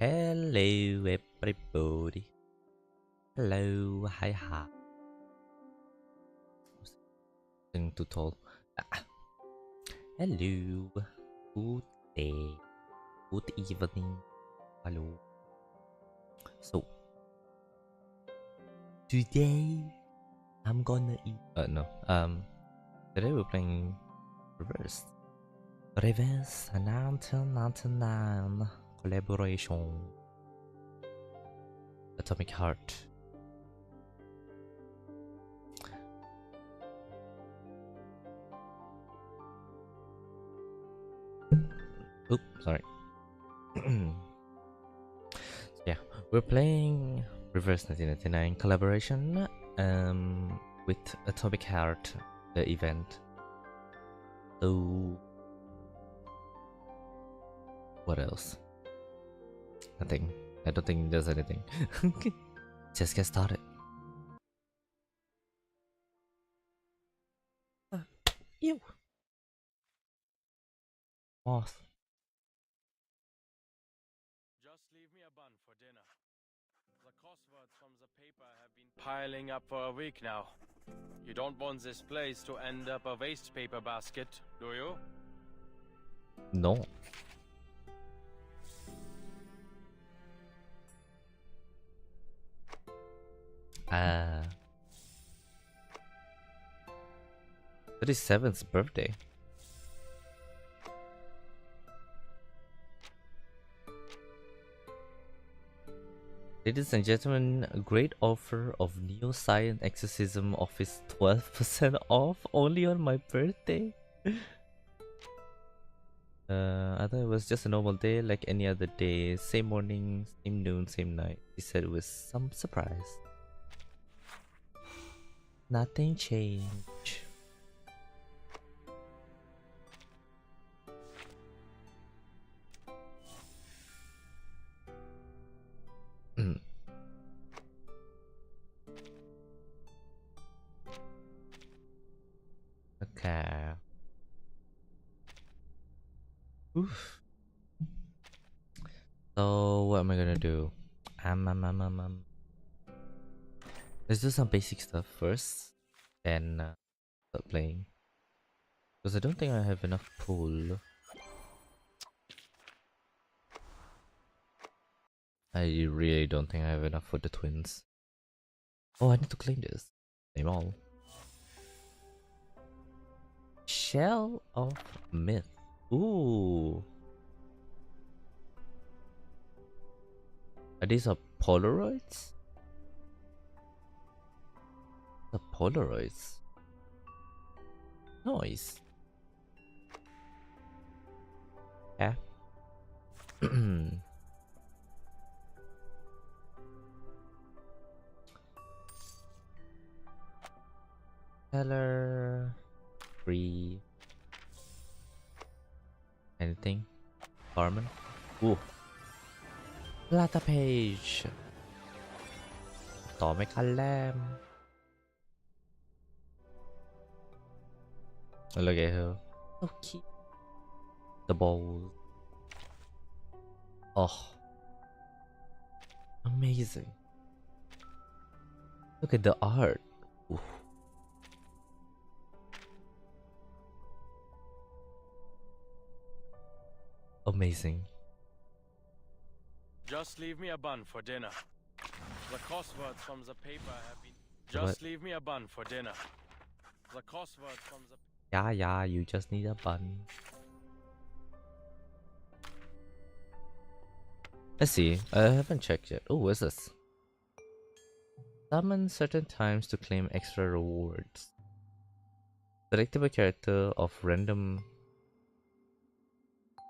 Hello, everybody. Hello, hi, hi. Sing too tall. Ah. Hello. Good day. Good evening. Hello. So today I'm gonna eat. No. Today we're playing reverse. Reverse 1999 collaboration. Atomic Heart. Oops, sorry. Yeah, we're playing Reverse 1999 collaboration with Atomic Heart, the event. So, what else? Nothing. I don't think there's anything. Just get started. Ew. Moth. Just leave me a bun for dinner. The crosswords from the paper have been piling up for a week now. You don't want this place to end up a waste paper basket, do you? No. Ah. 37th birthday. Ladies and gentlemen, a great offer of Neo-Science Exorcism Office 12% off only on my birthday. I thought it was just a normal day like any other day. Same morning, same noon, same night. He said it was some surprise. Nothing changed. Okay. Oof. So what am I gonna do? Let's do some basic stuff first, then start playing. Because I don't think I have enough pull. I really don't think I have enough for the twins. Oh, I need to claim this. Claim all. Shell of Myth. Ooh. Are these Polaroids? The Polaroids. Nice. Yeah. Color. Free. Anything? Carmen? Ooh. Plata page. Atomic alarm. Look at her. So cute. The balls. Oh. Amazing. Look at the art. Ooh. Amazing. Just leave me a bun for dinner. The crosswords from the paper have been... What? Just leave me a bun for dinner. The crosswords from the... Yeah, you just need a button. Let's see. I haven't checked yet. Oh, what's this? Summon certain times to claim extra rewards. Select a character of random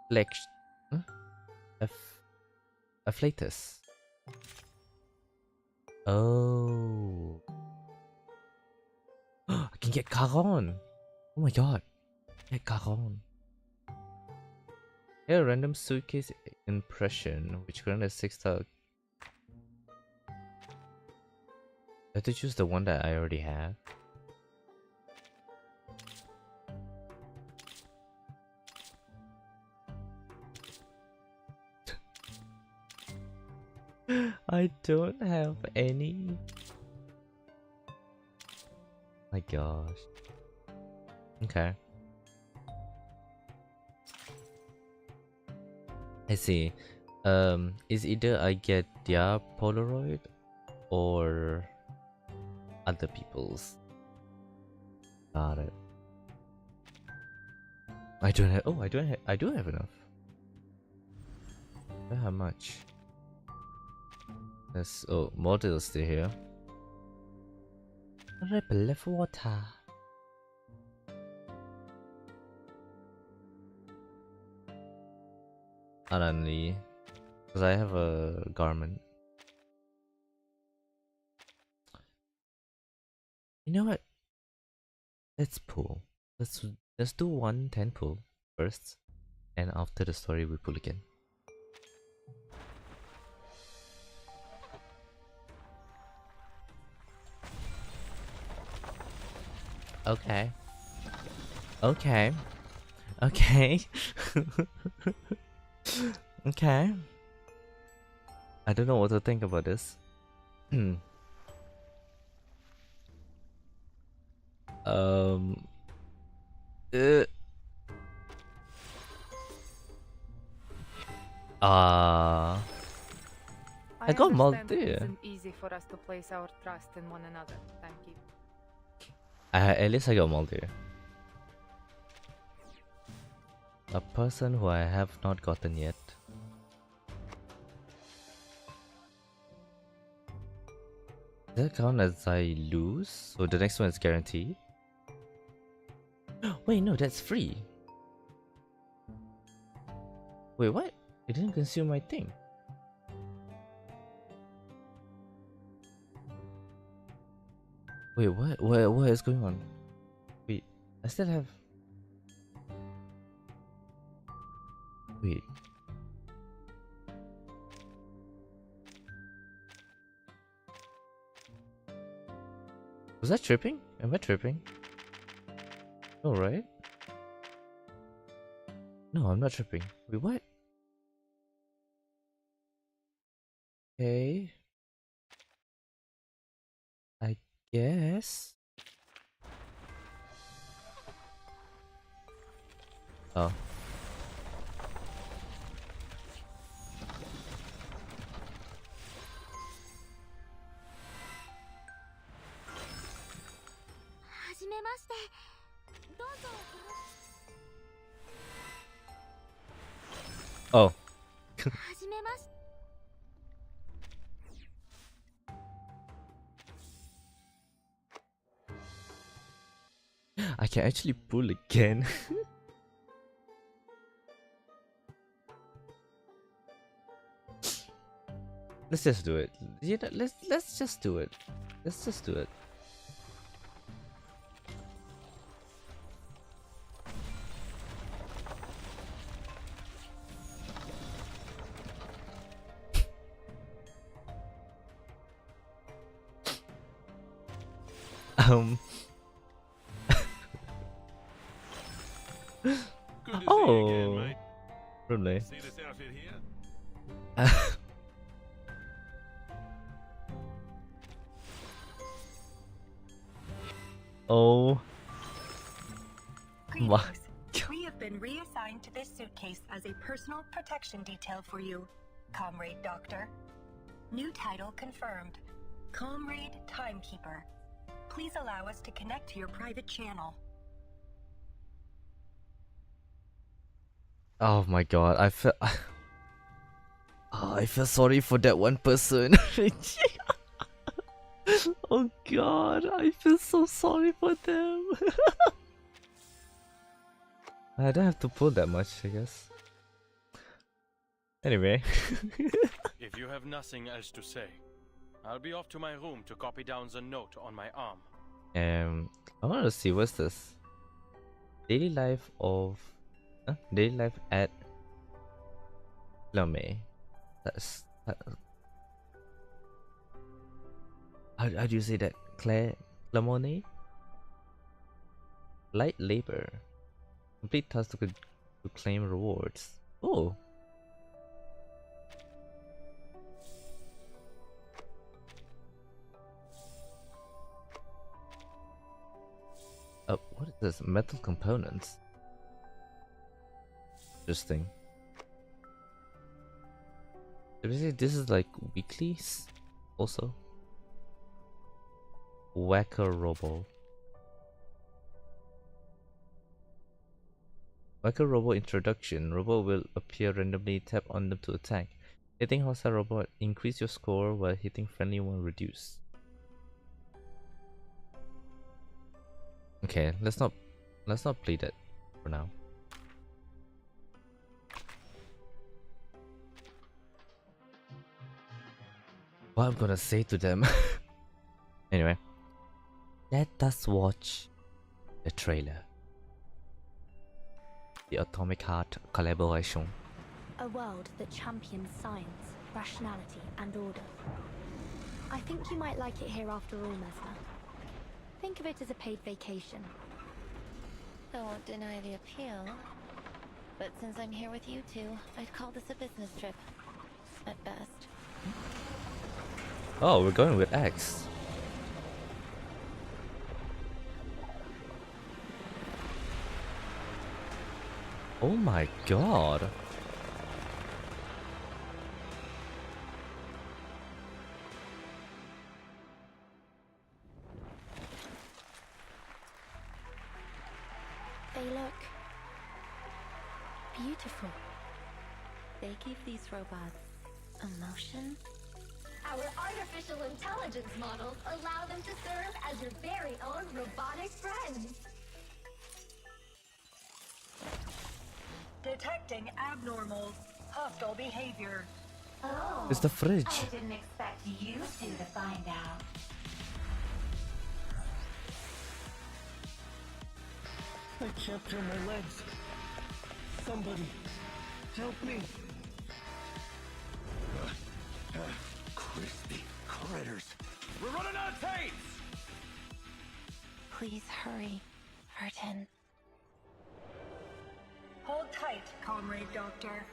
selection. Huh? Afflatus. Oh. I can get Caron. Oh my god. Get Caron. Yeah, random suitcase impression, which grants 6 star. I have to choose the one that I already have. I don't have any. My gosh. Okay. I see. Is either I get their Polaroid or other people's. Got it. I don't have. Oh, I don't have. I do have enough. How much? There's models still here. Ripple of water. Only because I have a garment. You know what? Let's pull. Let's do 110 pull first, and after the story we pull again. Okay. Okay. Okay. Okay. I don't know what to think about this. um. Uh, I got understand it multi. isn't easy for us to place our trust in one another. Thank you. At least I got multi. A person who I have not gotten yet. Does that count as I lose? So the next one is guaranteed? Wait, no, that's free. Wait, what? It didn't consume my thing. Wait, what? What is going on? Wait, I still have... Wait. Was that tripping? Am I tripping? No, right? No, I'm not tripping. Wait, what? Okay. I guess. Oh. Oh. I can actually pull again. Let's just do it. You know, let's just do it. Let's just do it. Um. Good to see you Oh. again, mate. Really? See this outfit here? Oh. My. Greetings. We have been reassigned to this suitcase as a personal protection detail for you, Comrade Doctor. New title confirmed. Comrade Timekeeper. Please allow us to connect to your private channel. Oh my god, I feel. Oh, I feel sorry for that one person. Oh god, I feel so sorry for them. I don't have to pull that much, I guess. Anyway. If you have nothing else to say, I'll be off to my room to copy down the note on my arm. I want to see what's this. Daily life of daily life at Lame. That's how do you say that? Claire Lamone? Light labor. Complete task to claim rewards. Oh. what is this? Metal components. Interesting. Basically, this is like weeklies, also. Whacker Robo. Whacker Robo introduction. Robo will appear randomly. Tap on them to attack. Hitting hostile robot increase your score while hitting friendly one reduce. Okay, let's not play that for now. What I'm gonna say to them. Anyway, let us watch the trailer. The Atomic Heart collaboration. A world that champions science, rationality, and order. I think you might like it here after all, Mesmer. Think of it as a paid vacation. I won't deny the appeal. But since I'm here with you two, I'd call this a business trip. At best. Oh, we're going with X. Oh my god. They look beautiful. They give these robots emotion. Our artificial intelligence models allow them to serve as your very own robotic friends. Detecting abnormal, hostile behavior. Oh, It's the fridge. I didn't expect you two to find out. I can't feel my legs. Somebody, help me. Crispy critters. We're running out of tapes! Please hurry, Vertin. Hold tight, Comrade Doctor.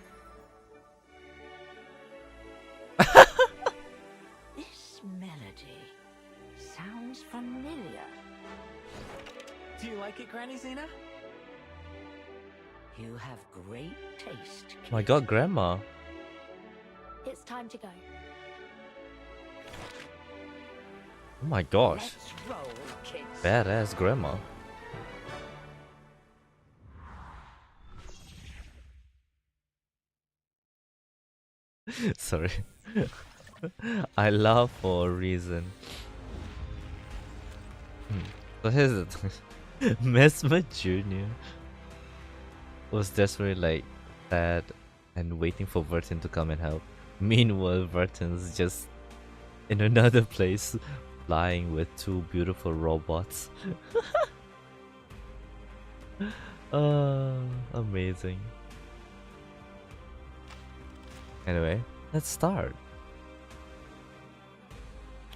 This melody sounds familiar. Do you like it, Granny Zena? You have great taste. My god, Grandma. It's time to go. Oh my gosh. Let's roll, kids. Badass Grandma. Sorry. I laugh for a reason. So here's the thing. Mesmer Jr. was desperately like sad and waiting for Vertin to come and help. Meanwhile, Vertin's just in another place flying with two beautiful robots. Amazing. Anyway, let's start.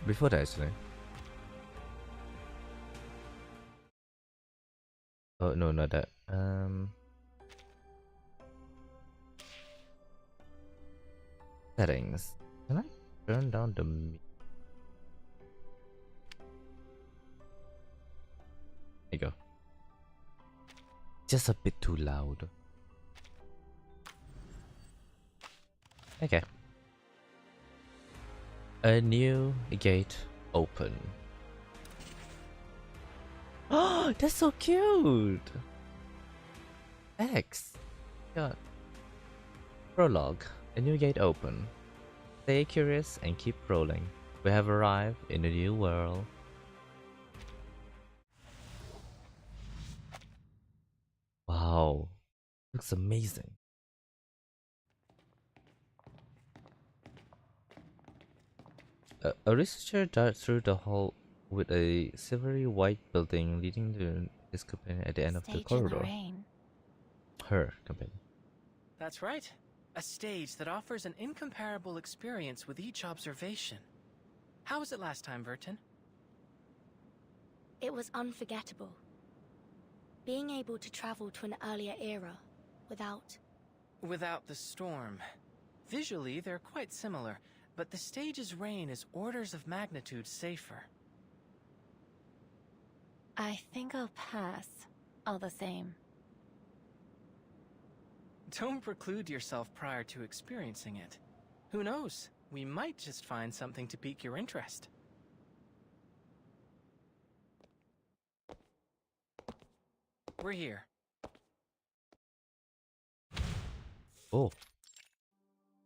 Before that, actually. Oh no, not that. Settings. Can I turn down the? There you go. Just a bit too loud. Okay. A new gate open. Oh, that's so cute! X. God. Prologue. A new gate open. Stay curious and keep rolling. We have arrived in a new world. Wow. Looks amazing. A researcher darts through the hall with a silvery white building leading to his companion at the end of the Stage in corridor. the rain. Her companion. That's right. A stage that offers an incomparable experience with each observation. How was it last time, Vertin? It was unforgettable. Being able to travel to an earlier era without... Without the storm. Visually, they're quite similar, but the stage's rain is orders of magnitude safer. I think I'll pass, all the same. Don't preclude yourself prior to experiencing it. Who knows? We might just find something to pique your interest. We're here. Oh.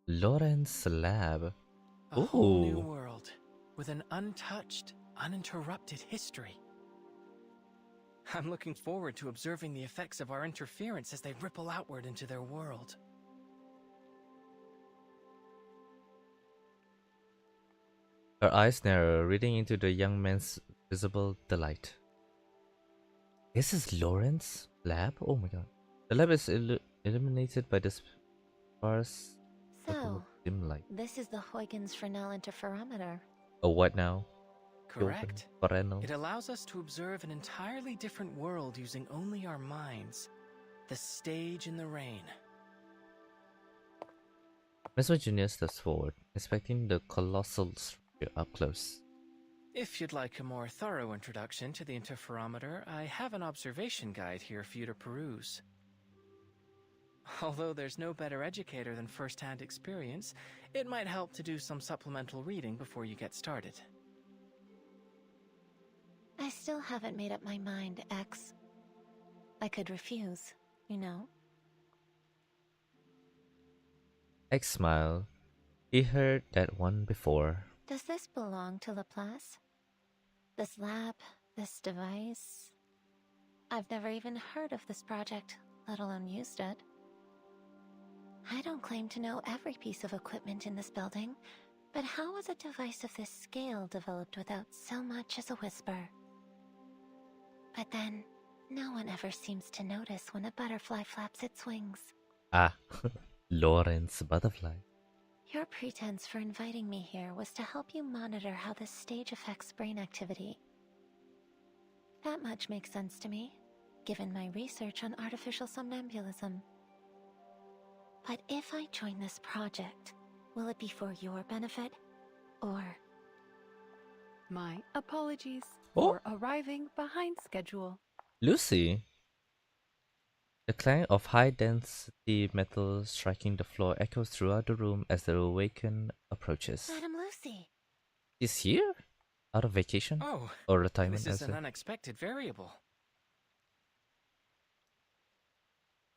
Lawrence lab. A whole new Ooh. world, with an untouched, uninterrupted history. I'm looking forward to observing the effects of our interference as they ripple outward into their world. Her eyes narrow, reading into the young man's visible delight. This is Lawrence's lab? Oh my god. The lab is illuminated by this sparse So, dim light. this is the Huygens Fresnel interferometer. Oh, what now? Correct. Fresnel. It allows us to observe an entirely different world using only our minds. The stage in the rain. Mesmer Jr. steps forward, inspecting the colossal structure up close. If you'd like a more thorough introduction to the interferometer, I have an observation guide here for you to peruse. Although there's no better educator than first-hand experience, it might help to do some supplemental reading before you get started. I still haven't made up my mind, X. I could refuse, you know? X smiled. He heard that one before. Does this belong to Laplace? This lab, this device? I've never even heard of this project, let alone used it. I don't claim to know every piece of equipment in this building, but how was a device of this scale developed without so much as a whisper? But then, no one ever seems to notice when a butterfly flaps its wings. Ah, Lawrence Butterfly. Your pretense for inviting me here was to help you monitor how this stage affects brain activity. That much makes sense to me, given my research on artificial somnambulism. But if I join this project, will it be for your benefit, or... My apologies Oh. for arriving behind schedule. Lucy. The clang of high-density metal striking the floor echoes throughout the room as the awakened approaches. Madam Lucy! She's here? Out of vacation? Oh, Or retirement, this is I an said. unexpected variable.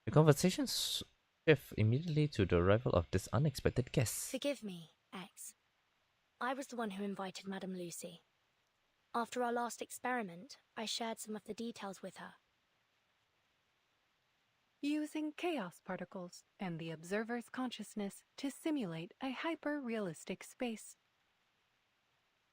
The conversation shifts immediately to the arrival of this unexpected guest. Forgive me, X. I was the one who invited Madame Lucy. After our last experiment, I shared some of the details with her. Using chaos particles and the observer's consciousness to simulate a hyper-realistic space.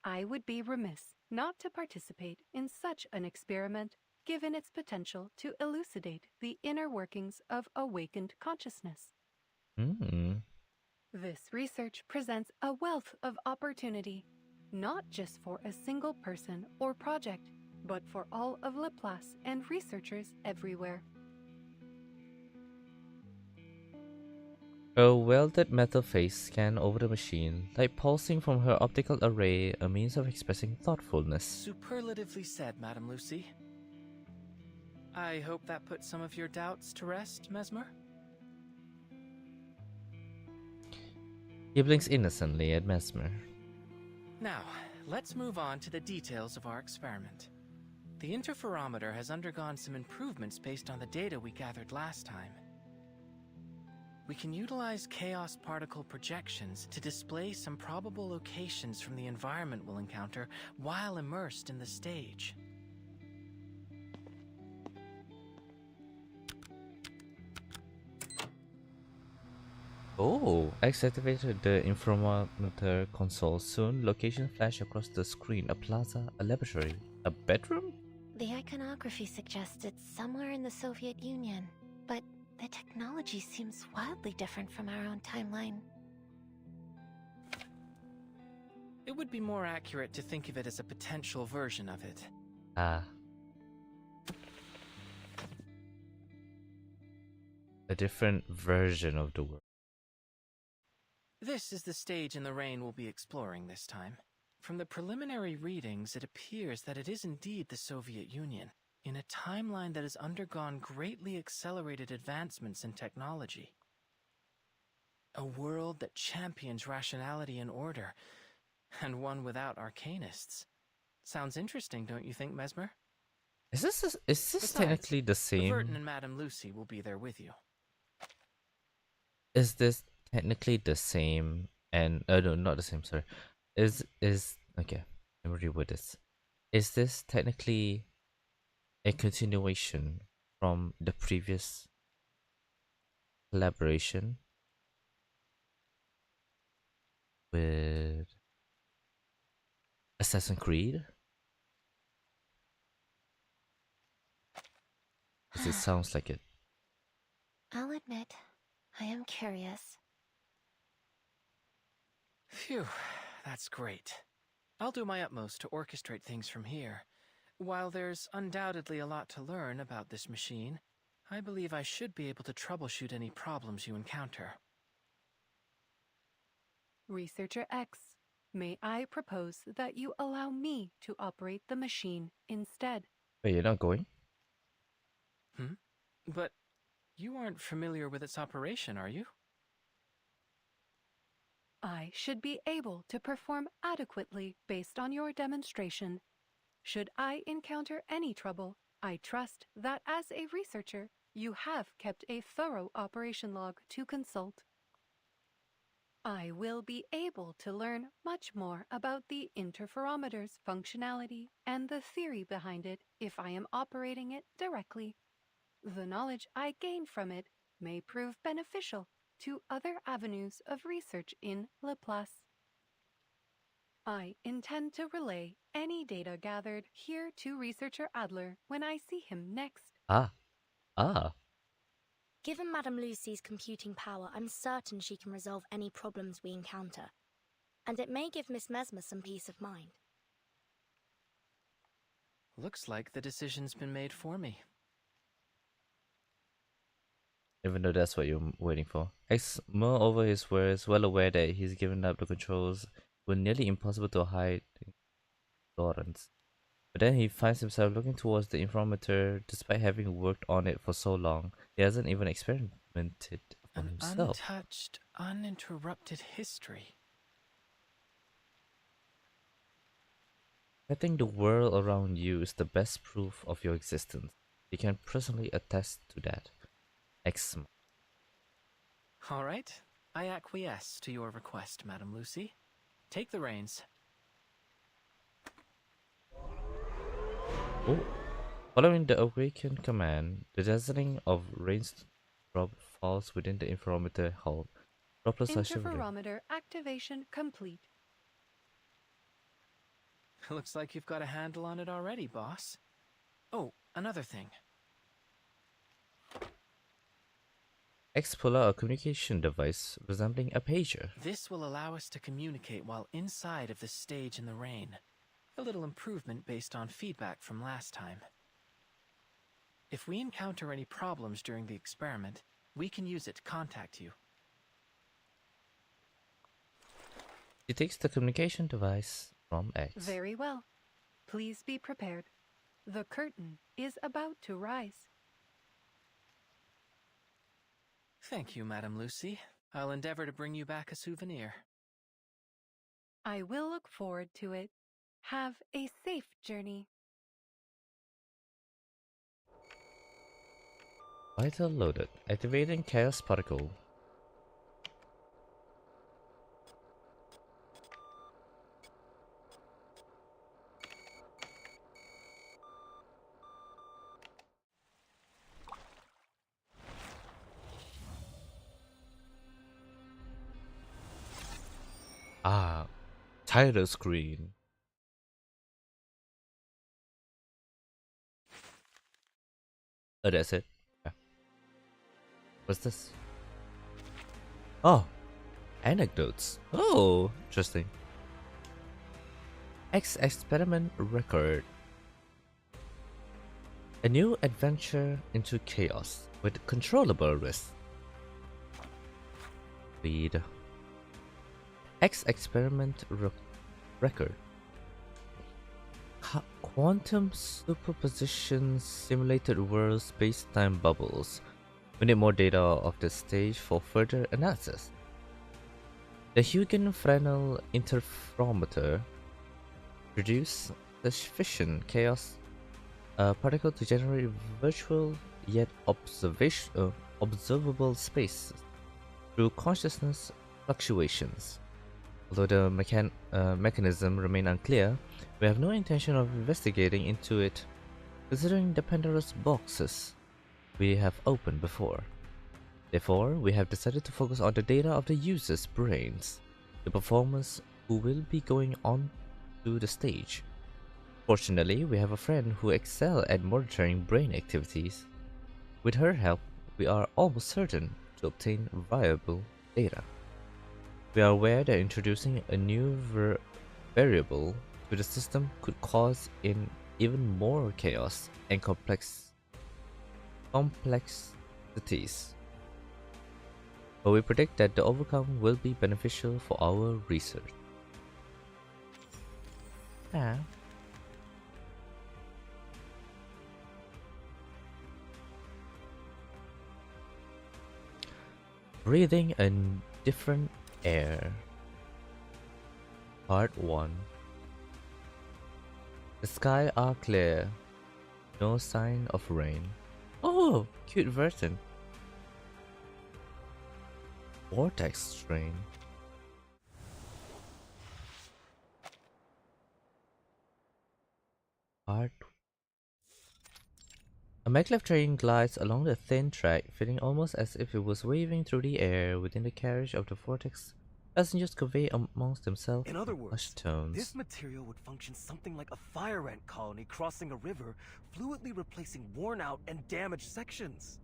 I would be remiss not to participate in such an experiment, given its potential to elucidate the inner workings of awakened consciousness. This research presents a wealth of opportunity, not just for a single person or project, but for all of Laplace and researchers everywhere. A welded metal face scanned over the machine, like pulsing from her optical array, a means of expressing thoughtfulness. Superlatively said, Madam Lucy. I hope that puts some of your doubts to rest, Mesmer? He blinks innocently at Mesmer. Now, let's move on to the details of our experiment. The interferometer has undergone some improvements based on the data we gathered last time. We can utilize chaos particle projections to display some probable locations from the environment we'll encounter while immersed in the stage. Oh, X activated the interferometer console. Soon, location flash across the screen. A plaza, a laboratory, a bedroom? The iconography suggests it's somewhere in the Soviet Union, but the technology seems wildly different from our own timeline. It would be more accurate to think of it as a potential version of it. Ah. A different version of the world. This is the stage in the rain we'll be exploring this time. From the preliminary readings, it appears that it is indeed the Soviet Union, in a timeline that has undergone greatly accelerated advancements in technology. A world that champions rationality and order, and one without arcanists. Sounds interesting, don't you think, Mesmer? Is this Besides, technically the Vertin same? and Madame Lucy will be there with you. Is this technically the same? And no, not the same. Sorry. Is okay. Let me reword this. Is this technically a continuation from the previous collaboration with Assassin's Creed? Because it sounds like it. I'll admit, I am curious. Phew, that's great. I'll do my utmost to orchestrate things from here. While there's undoubtedly a lot to learn about this machine, I believe I should be able to troubleshoot any problems you encounter. Researcher X, may I propose that you allow me to operate the machine instead? Wait, you're not going? But you aren't familiar with its operation, are you? I should be able to perform adequately based on your demonstration. Should I encounter any trouble, I trust that as a researcher, you have kept a thorough operation log to consult. I will be able to learn much more about the interferometer's functionality and the theory behind it if I am operating it directly. The knowledge I gain from it may prove beneficial to other avenues of research in Laplace. I intend to relay any data gathered here to Researcher Adler when I see him next. Ah. Given Madame Lucy's computing power, I'm certain she can resolve any problems we encounter. And it may give Miss Mesmer some peace of mind. Looks like the decision's been made for me. Even though that's what you're waiting for. X, moreover his words, well aware that he's given up the controls, were nearly impossible to hide Lawrence. But then he finds himself looking towards the interferometer, despite having worked on it for so long. He hasn't even experimented on himself. Untouched, uninterrupted history. I think the world around you is the best proof of your existence. You can personally attest to that. X. All right, I acquiesce to your request, Madame Lucy. Take the reins. Oh. Following the awakened command, the dazzling of raindrop falls within the interferometer hull. Droplets are shivering. Interferometer activation complete. Looks like you've got a handle on it already, boss. Oh, another thing. X pull out a communication device resembling a pager. This will allow us to communicate while inside of the stage in the rain. A little improvement based on feedback from last time. If we encounter any problems during the experiment, we can use it to contact you. He takes the communication device from X. Very well. Please be prepared. The curtain is about to rise. Thank you, Madame Lucy. I'll endeavor to bring you back a souvenir. I will look forward to it. Have a safe journey. Vital loaded. Activating chaos particle. Ah, title screen. Oh, that's it. Yeah. What's this? Oh, anecdotes. Oh, interesting. X experiment record. A new adventure into chaos with controllable risk. Read. X experiment record. Quantum superposition simulated world space-time bubbles. We need more data of this stage for further analysis. The Huygens Fresnel interferometer produces sufficient chaos particle to generate virtual yet observable spaces through consciousness fluctuations. Although the mechanism remain unclear, we have no intention of investigating into it, considering the Pandora's boxes we have opened before. Therefore, we have decided to focus on the data of the users' brains, the performers who will be going on to the stage. Fortunately, we have a friend who excels at monitoring brain activities. With her help, we are almost certain to obtain viable data. We are aware that introducing a new variable to the system could cause in even more chaos and complexities. But we predict that the outcome will be beneficial for our research. Breathing a different air. Part 1. The sky are clear. No sign of rain. Oh, cute version. Vortex strain. Part. A maglev train glides along the thin track, feeling almost as if it was waving through the air within the carriage of the vortex. Passengers convey amongst themselves In other words, hushed tones. this material would function something like a fire ant colony crossing a river, fluidly replacing worn-out and damaged sections.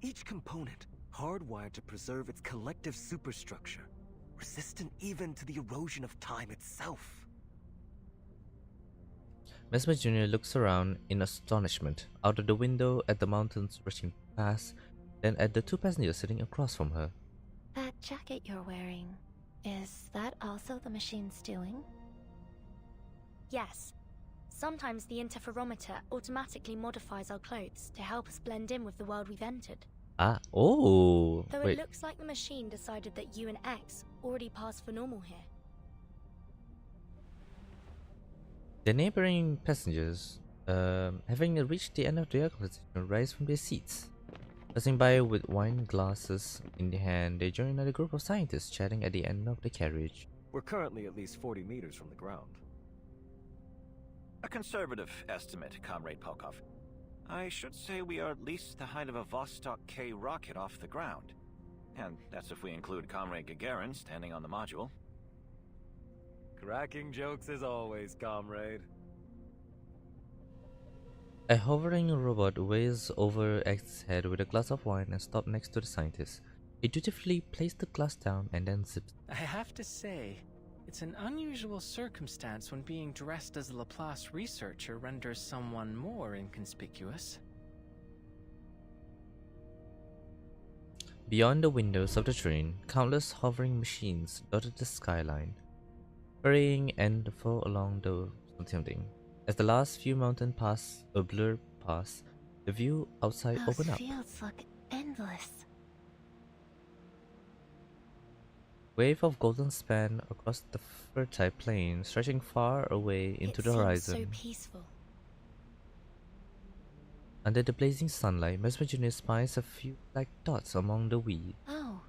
Each component hardwired to preserve its collective superstructure, resistant even to the erosion of time itself. Mesmer Jr. looks around in astonishment, out of the window at the mountains rushing past, then at the two passengers sitting across from her. That jacket you're wearing, is that also the machine's doing? Yes. Sometimes the interferometer automatically modifies our clothes to help us blend in with the world we've entered. Ah, oh, Though wait. it looks like the machine decided that you and X already passed for normal here. The neighboring passengers, having reached the end of their conversation, rise from their seats. Passing by with wine glasses in their hand, they join another group of scientists chatting at the end of the carriage. We're currently at least 40 meters from the ground. A conservative estimate, Comrade Polkov. I should say we are at least the height of a Vostok K rocket off the ground. And that's if we include Comrade Gagarin standing on the module. Cracking jokes as always, comrade. A hovering robot waves over X's head with a glass of wine and stops next to the scientist. He dutifully places the glass down and then sips. I have to say, it's an unusual circumstance when being dressed as a Laplace researcher renders someone more inconspicuous. Beyond the windows of the train, countless hovering machines dotted the skyline, hurrying and fro along the something. As the last few mountain pass a blurred pass, the view outside Those opened up. fields look endless. Wave of golden span across the fertile plain, stretching far away into the horizon. It seems so peaceful. Under the blazing sunlight, Mesmer Jr. spies a few black dots among the weed. Oh,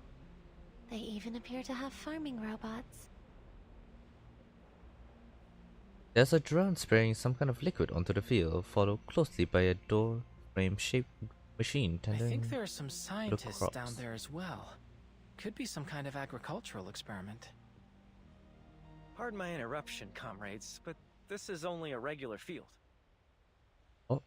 they even appear to have farming robots. There's a drone spraying some kind of liquid onto the field, followed closely by a door frame-shaped machine I tending think there are some scientists down crops. there as well. Could be some kind of agricultural experiment. Pardon my interruption, comrades, but this is only a regular field. Oh.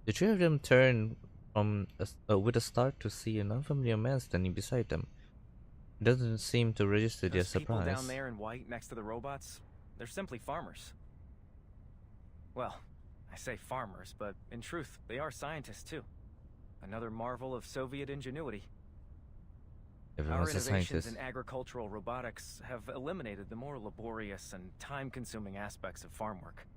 The three of them turn from with a start to see an unfamiliar man standing beside them. It doesn't seem to register their Those people surprise. down there in white next to the robots, they're simply farmers. Well, I say farmers, but in truth, they are scientists too. Another marvel of Soviet ingenuity. Our Everyone's a innovations scientist. in agricultural robotics have eliminated the more laborious and time-consuming aspects of farm work.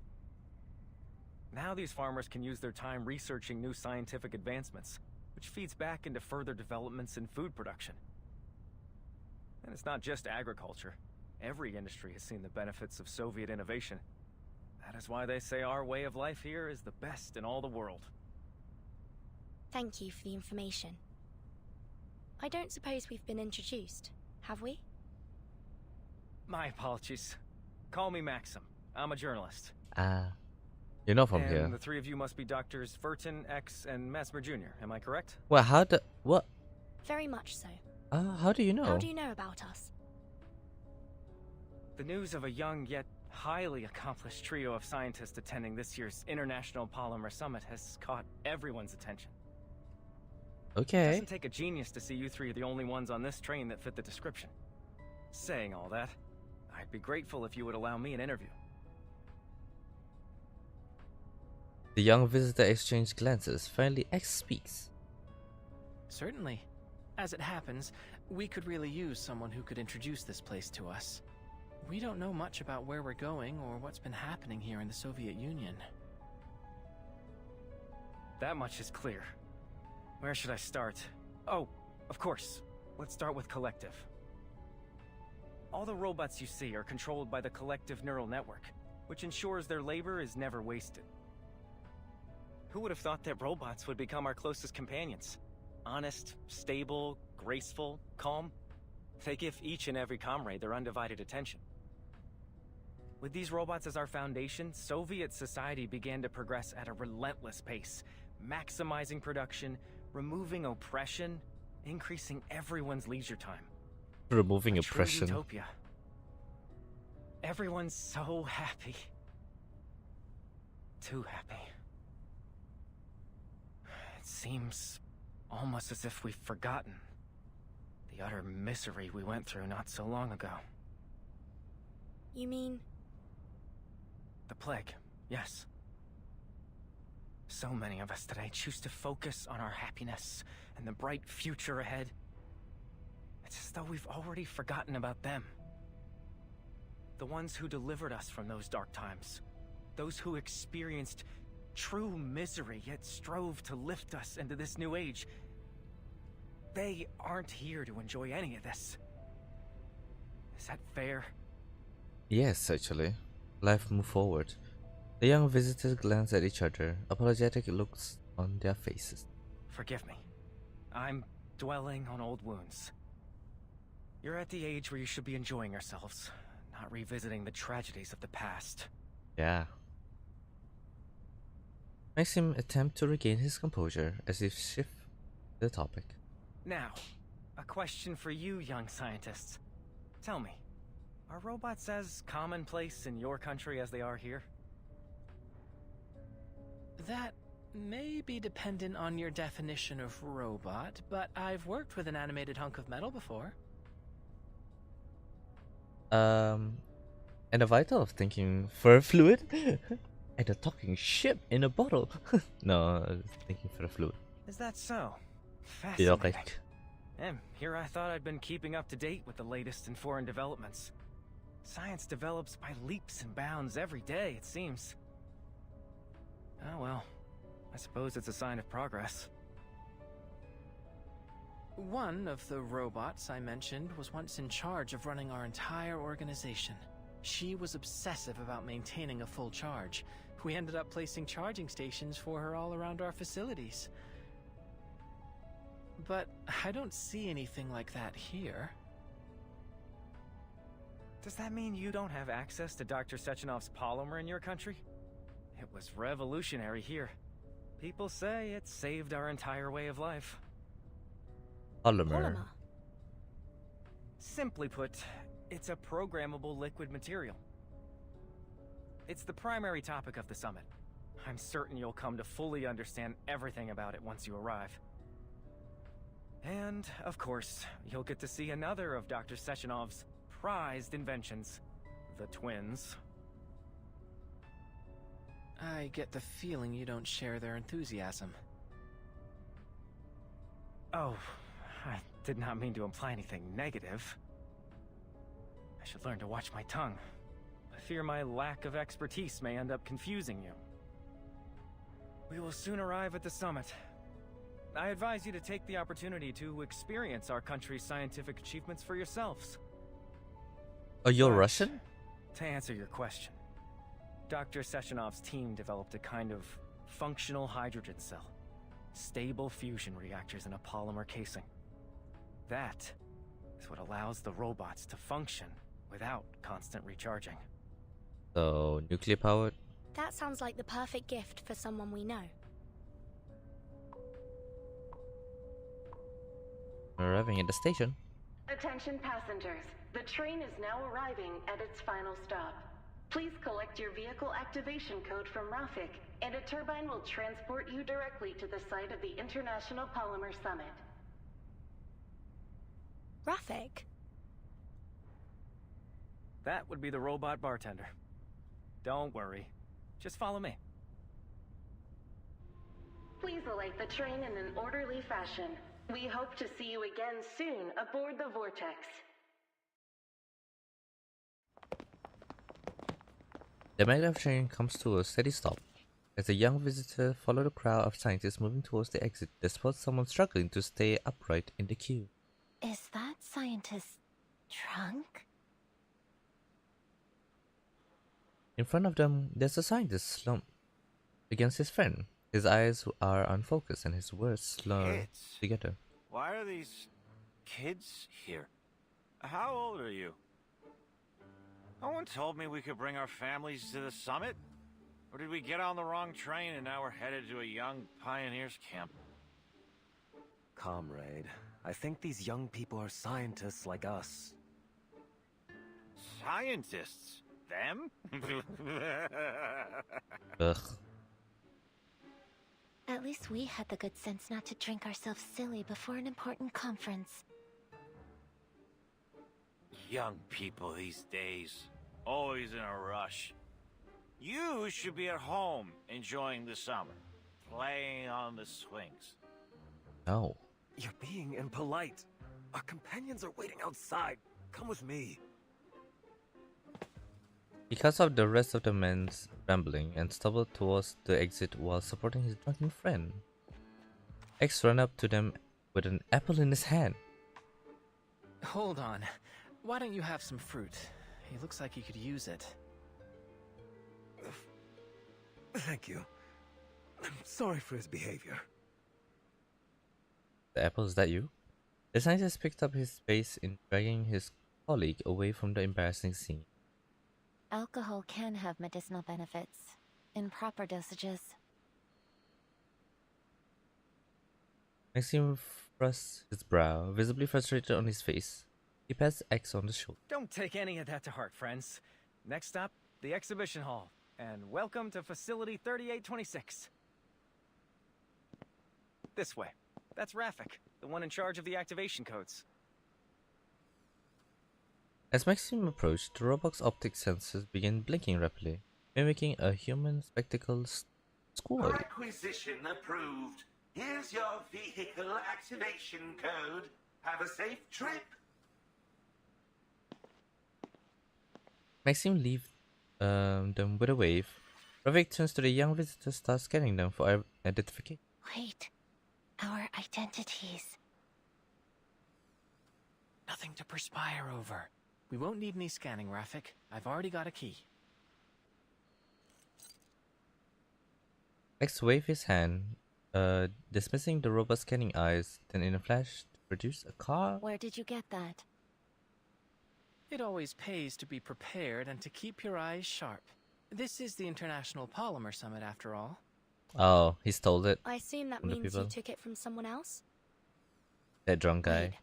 Now these farmers can use their time researching new scientific advancements, which feeds back into further developments in food production. And it's not just agriculture. Every industry has seen the benefits of Soviet innovation. That is why they say our way of life here is the best in all the world. Thank you for the information. I don't suppose we've been introduced, have we? My apologies. Call me Maxim. I'm a journalist. You're not from and here. The three of you must be Doctors Furton, X, and Mesmer Jr., am I correct? Well, what? Very much so. How do you know? How do you know about us? The news of a young yet highly accomplished trio of scientists attending this year's International Polymer Summit has caught everyone's attention. Okay. It doesn't take a genius to see you three are the only ones on this train that fit the description. Saying all that, I'd be grateful if you would allow me an interview. The young visitor exchanged glances. Finally, X speaks. Certainly. As it happens, we could really use someone who could introduce this place to us. We don't know much about where we're going or what's been happening here in the Soviet Union. That much is clear. Where should I start? Oh, of course. Let's start with Collective. All the robots you see are controlled by the Collective neural network, which ensures their labor is never wasted. Who would have thought that robots would become our closest companions? Honest, stable, graceful, calm. They give each and every comrade their undivided attention. With these robots as our foundation, Soviet society began to progress at a relentless pace, maximizing production, removing oppression, increasing everyone's leisure time. Removing A true oppression. utopia. Everyone's so happy. Too happy. It seems almost as if we've forgotten the utter misery we went through not so long ago. You mean? The plague, yes. So many of us today choose to focus on our happiness and the bright future ahead. It's as though we've already forgotten about them. The ones who delivered us from those dark times. Those who experienced true misery yet strove to lift us into this new age. They aren't here to enjoy any of this. Is that fair? Yes, actually. Life moved forward. The young visitors glanced at each other, apologetic looks on their faces. Forgive me. I'm dwelling on old wounds. You're at the age where you should be enjoying yourselves, not revisiting the tragedies of the past. Yeah. Maxim attempted to regain his composure as he shifted the topic. Now, a question for you young scientists. Tell me, are robots as commonplace in your country as they are here? That may be dependent on your definition of robot, but I've worked with an animated hunk of metal before. And a vital of thinking fur fluid? And a talking ship in a bottle. No, thinking fur fluid. Is that so? Yeah, Fascinating. okay. And here I thought I'd been keeping up to date with the latest in foreign developments. Science develops by leaps and bounds every day, it seems. Oh well, I suppose it's a sign of progress. One of the robots I mentioned was once in charge of running our entire organization. She was obsessive about maintaining a full charge. We ended up placing charging stations for her all around our facilities. But I don't see anything like that here. Does that mean you don't have access to Dr. Sechenov's polymer in your country? It was revolutionary here. People say it saved our entire way of life. Polymer. Simply put, it's a programmable liquid material. It's the primary topic of the summit. I'm certain you'll come to fully understand everything about it once you arrive. And, of course, you'll get to see another of Dr. Sechenov's prized inventions, the twins. I get the feeling you don't share their enthusiasm. Oh, I did not mean to imply anything negative. I should learn to watch my tongue. I fear my lack of expertise may end up confusing you. We will soon arrive at the summit. I advise you to take the opportunity to experience our country's scientific achievements for yourselves. Oh, you're But Russian? To answer your question, Dr. Sessionov's team developed a kind of functional hydrogen cell. Stable fusion reactors in a polymer casing. That is what allows the robots to function without constant recharging. So, nuclear powered? That sounds like the perfect gift for someone we know. Arriving at the station. Attention passengers, the train is now arriving at its final stop. Please collect your vehicle activation code from Rafik, and a turbine will transport you directly to the site of the International Polymer Summit. Rafik? That would be the robot bartender. Don't worry. Just follow me. Please alight the train in an orderly fashion. We hope to see you again soon aboard the Vortex. The maglev train comes to a steady stop. As the young visitor follow the crowd of scientists moving towards the exit, they spot someone struggling to stay upright in the queue. Is that scientist's trunk? In front of them, there's a scientist slumped against his friend. His eyes are unfocused and his words slur together. Why are these kids here? How old are you? No one told me we could bring our families to the summit. Or did we get on the wrong train and now we're headed to a young pioneers camp? Comrade, I think these young people are scientists like us. Scientists? Them? Ugh. At least we had the good sense not to drink ourselves silly before an important conference. Young people these days. Always in a rush. You should be at home enjoying the summer. Playing on the swings. No. You're being impolite. Our companions are waiting outside. Come with me. He cuts off the rest of the men's rambling and stumbles towards the exit while supporting his drunken friend. X runs up to them with an apple in his hand. Hold on. Why don't you have some fruit? He looks like he could use it. Thank you. I'm sorry for his behavior. The apple, is that you? The scientist picked up his pace in dragging his colleague away from the embarrassing scene. Alcohol can have medicinal benefits, in proper dosages. Maxim thrusts his brow, visibly frustrated on his face. He pats X on the shoulder. Don't take any of that to heart, friends. Next stop, the exhibition hall. And welcome to Facility 3826. This way. That's Rafik, the one in charge of the activation codes. As Maxim approached, the robot's optic sensors began blinking rapidly, mimicking a human spectacled squirrel. Acquisition approved. Here's your vehicle activation code. Have a safe trip. Maxim leaves them with a wave. Rafik turns to the young visitor, starts scanning them for identification. Wait, our identities. Nothing to perspire over. We won't need any scanning, Rafik. I've already got a key. X waves his hand, dismissing the robot's scanning eyes, then in a flash produce a car. Where did you get that? It always pays to be prepared and to keep your eyes sharp. This is the International Polymer Summit, after all. Oh, he stole it. I assume that from the means people. you took it from someone else? That drunk guy. Wait,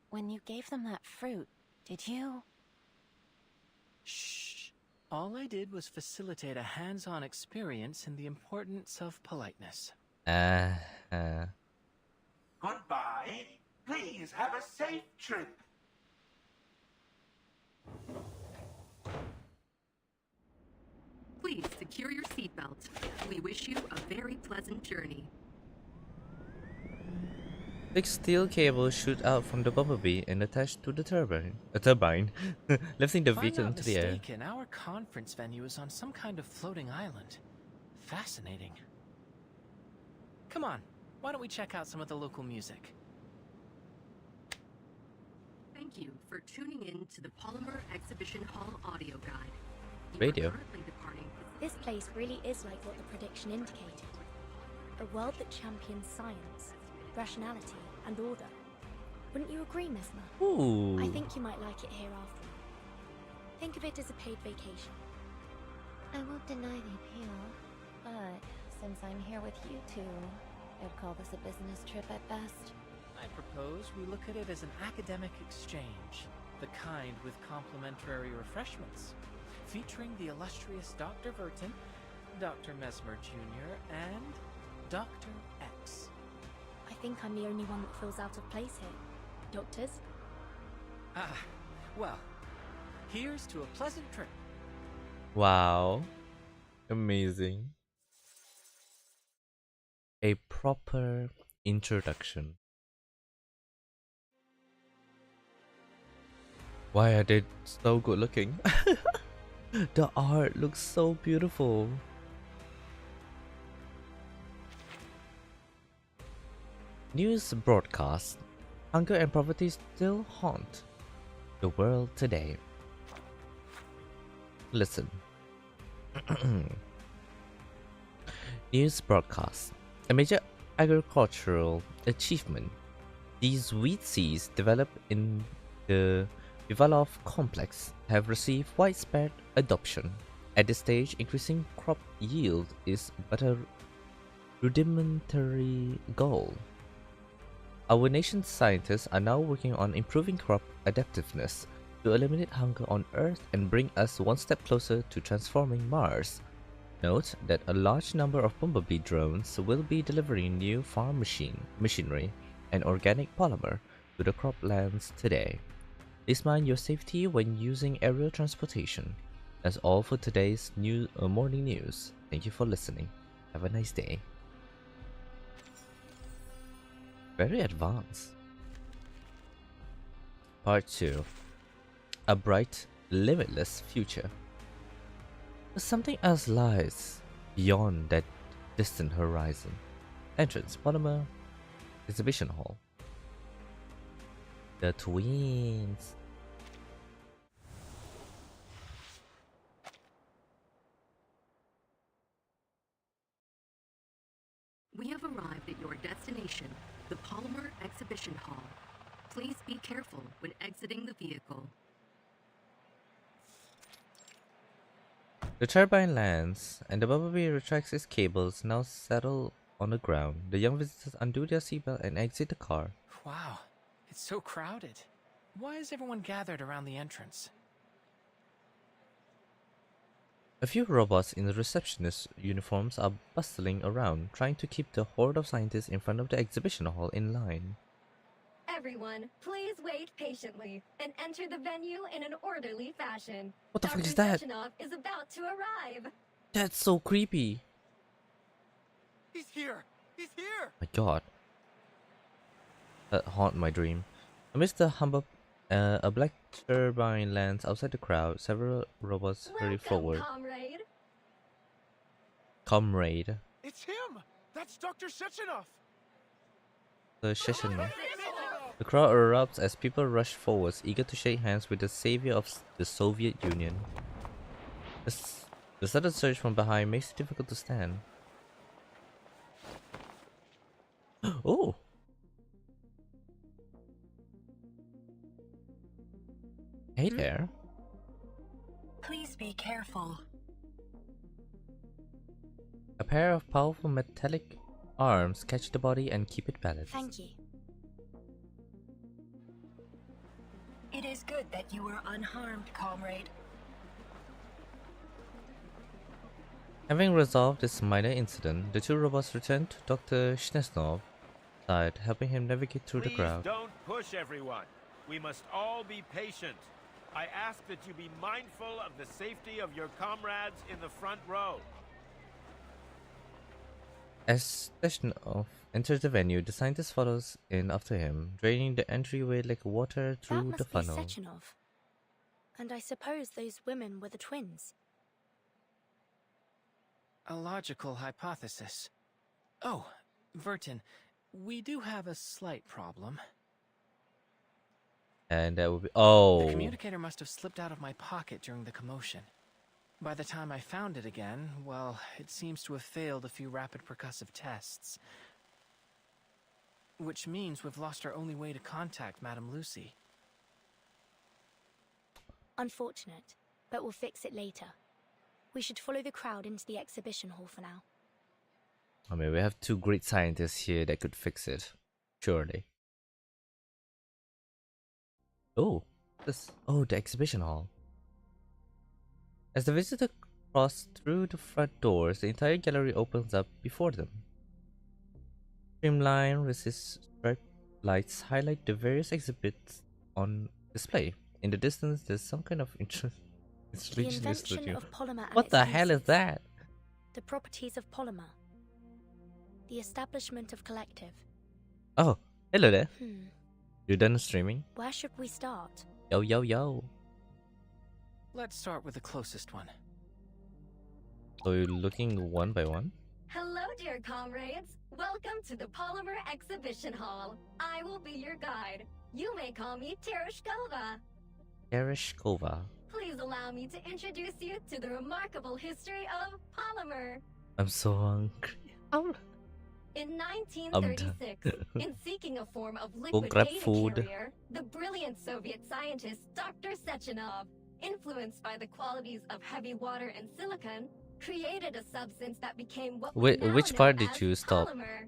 when you gave them that fruit, did you? Shh. All I did was facilitate a hands-on experience in the importance of politeness. Goodbye. Please have a safe trip. Please secure your seatbelt. We wish you a very pleasant journey. Thick steel cables shoot out from the bumblebee and attach to the turbine. A turbine, lifting the If I'm vehicle not into the air. mistaken, our conference venue is on some kind of floating island. Fascinating. Come on, why don't we check out some of the local music? Thank you for tuning in to the Polymer Exhibition Hall audio guide. You are Radio. currently departing This place really is like what the prediction indicated. A world that champions science, rationality, and order. Wouldn't you agree, Mesmer? Ooh. I think you might like it here after all. Think of it as a paid vacation. I won't deny the appeal, but since I'm here with you two, I'd call this a business trip at best. I propose we look at it as an academic exchange, the kind with complimentary refreshments, featuring the illustrious Dr. Verton, Dr. Mesmer Jr., and Dr. X. I think I'm the only one that feels out of place here. Doctors? Ah, well, here's to a pleasant trip. Wow. Amazing. A proper introduction. Why are they so good looking? The art looks so beautiful. News broadcast. Hunger and poverty still haunt the world today. Listen. News broadcast. A major agricultural achievement. These wheat seeds developed in the Vivalov complex have received widespread adoption. At this stage, increasing crop yield is but a rudimentary goal. Our nation's scientists are now working on improving crop adaptiveness to eliminate hunger on Earth and bring us one step closer to transforming Mars. Note that a large number of bumblebee drones will be delivering new farm machinery and organic polymer to the croplands today. Please mind your safety when using aerial transportation. That's all for today's morning news. Thank you for listening. Have a nice day. Very advanced. Part 2. A bright, limitless future. But something else lies beyond that distant horizon. Entrance, Polymer Exhibition Hall. The twins. We have arrived at your destination, the Polymer Exhibition Hall. Please be careful when exiting the vehicle. The turbine lands, and the bumblebee retracts its cables, now settle on the ground. The young visitors undo their seatbelt and exit the car. Wow, it's so crowded. Why is everyone gathered around the entrance? A few robots in the receptionist uniforms are bustling around, trying to keep the horde of scientists in front of the exhibition hall in line. Everyone, please wait patiently and enter the venue in an orderly fashion. What the fuck Dr. is that? Sechenov is about to arrive. That's so creepy. He's here! He's here! My god. That haunt my dream. Amidst the hubbub, a black turbine lands outside the crowd. Several robots hurry forward. Comrade. Comrade. It's him! That's Dr. Sechenov! The Shishino. The crowd erupts as people rush forwards, eager to shake hands with the savior of the Soviet Union. The sudden surge from behind makes it difficult to stand. Oh! Hey there. Please be careful. A pair of powerful metallic arms catch the body and keep it balanced. Thank you. It is good that you were unharmed, comrade. Having resolved this minor incident, the two robots return to Dr. Shnesnov's side, helping him navigate through the crowd. Don't push everyone. We must all be patient. I ask that you be mindful of the safety of your comrades in the front row. As Teshnov enters the venue, the scientist follows in after him, draining the entryway like water That through the must be funnel. Sechenov. And I suppose those women were the twins. A logical hypothesis. Oh, Vertin, we do have a slight problem. And that would be... Oh! The communicator must have slipped out of my pocket during the commotion. By the time I found it again, well, it seems to have failed a few rapid percussive tests. Which means we've lost our only way to contact Madame Lucy. Unfortunate, but we'll fix it later. We should follow the crowd into the exhibition hall for now. I mean, we have two great scientists here that could fix it. Surely. Oh, the exhibition hall. As the visitor cross through the front doors, the entire gallery opens up before them. Streamline resist striped lights highlight the various exhibits on display. In the distance, there's some kind of The invention of polymer and What its the hell is uses. that? The properties of polymer. The establishment of collective. Oh, hello there. You done streaming? Where should we start? Yo, yo, yo. Let's start with the closest one. So you're looking one by one? Hello, dear comrades. Welcome to the Polymer Exhibition Hall. I will be your guide. You may call me Tereshkova. Tereshkova. Please allow me to introduce you to the remarkable history of polymer. I'm so hungry. In 1936, in seeking a form of Go liquid grab data food. carrier, the brilliant Soviet scientist Dr. Sechenov, influenced by the qualities of heavy water and silicon, created a substance that became what we now Which know part did as you stop? polymer.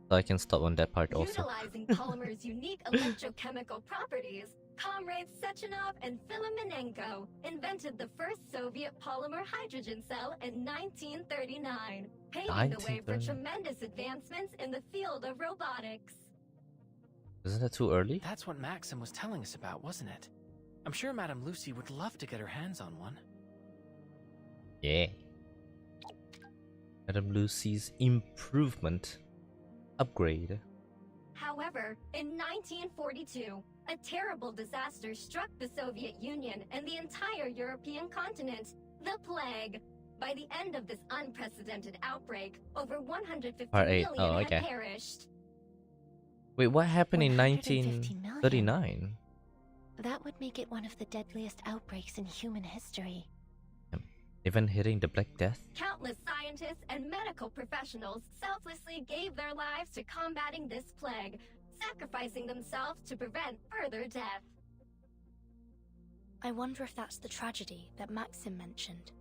So I can stop on that part also. Utilizing polymer's unique electrochemical properties, comrades Sechenov and Filimenenko invented the first Soviet polymer hydrogen cell in 1939, paving the way for 1939. tremendous advancements in the field of robotics. Isn't that too early? That's what Maxim was telling us about, wasn't it? I'm sure Madame Lucy would love to get her hands on one. Yeah. Madame Lucy's improvement. Upgrade. However, in 1942, a terrible disaster struck the Soviet Union and the entire European continent, the plague. By the end of this unprecedented outbreak, over 150 Part 8. million Oh, okay. had perished. Wait, what happened in 150 1939? That would make it one of the deadliest outbreaks in human history. Even hitting the Black Death? Countless scientists and medical professionals selflessly gave their lives to combating this plague, sacrificing themselves to prevent further death. I wonder if that's the tragedy that Maxim mentioned.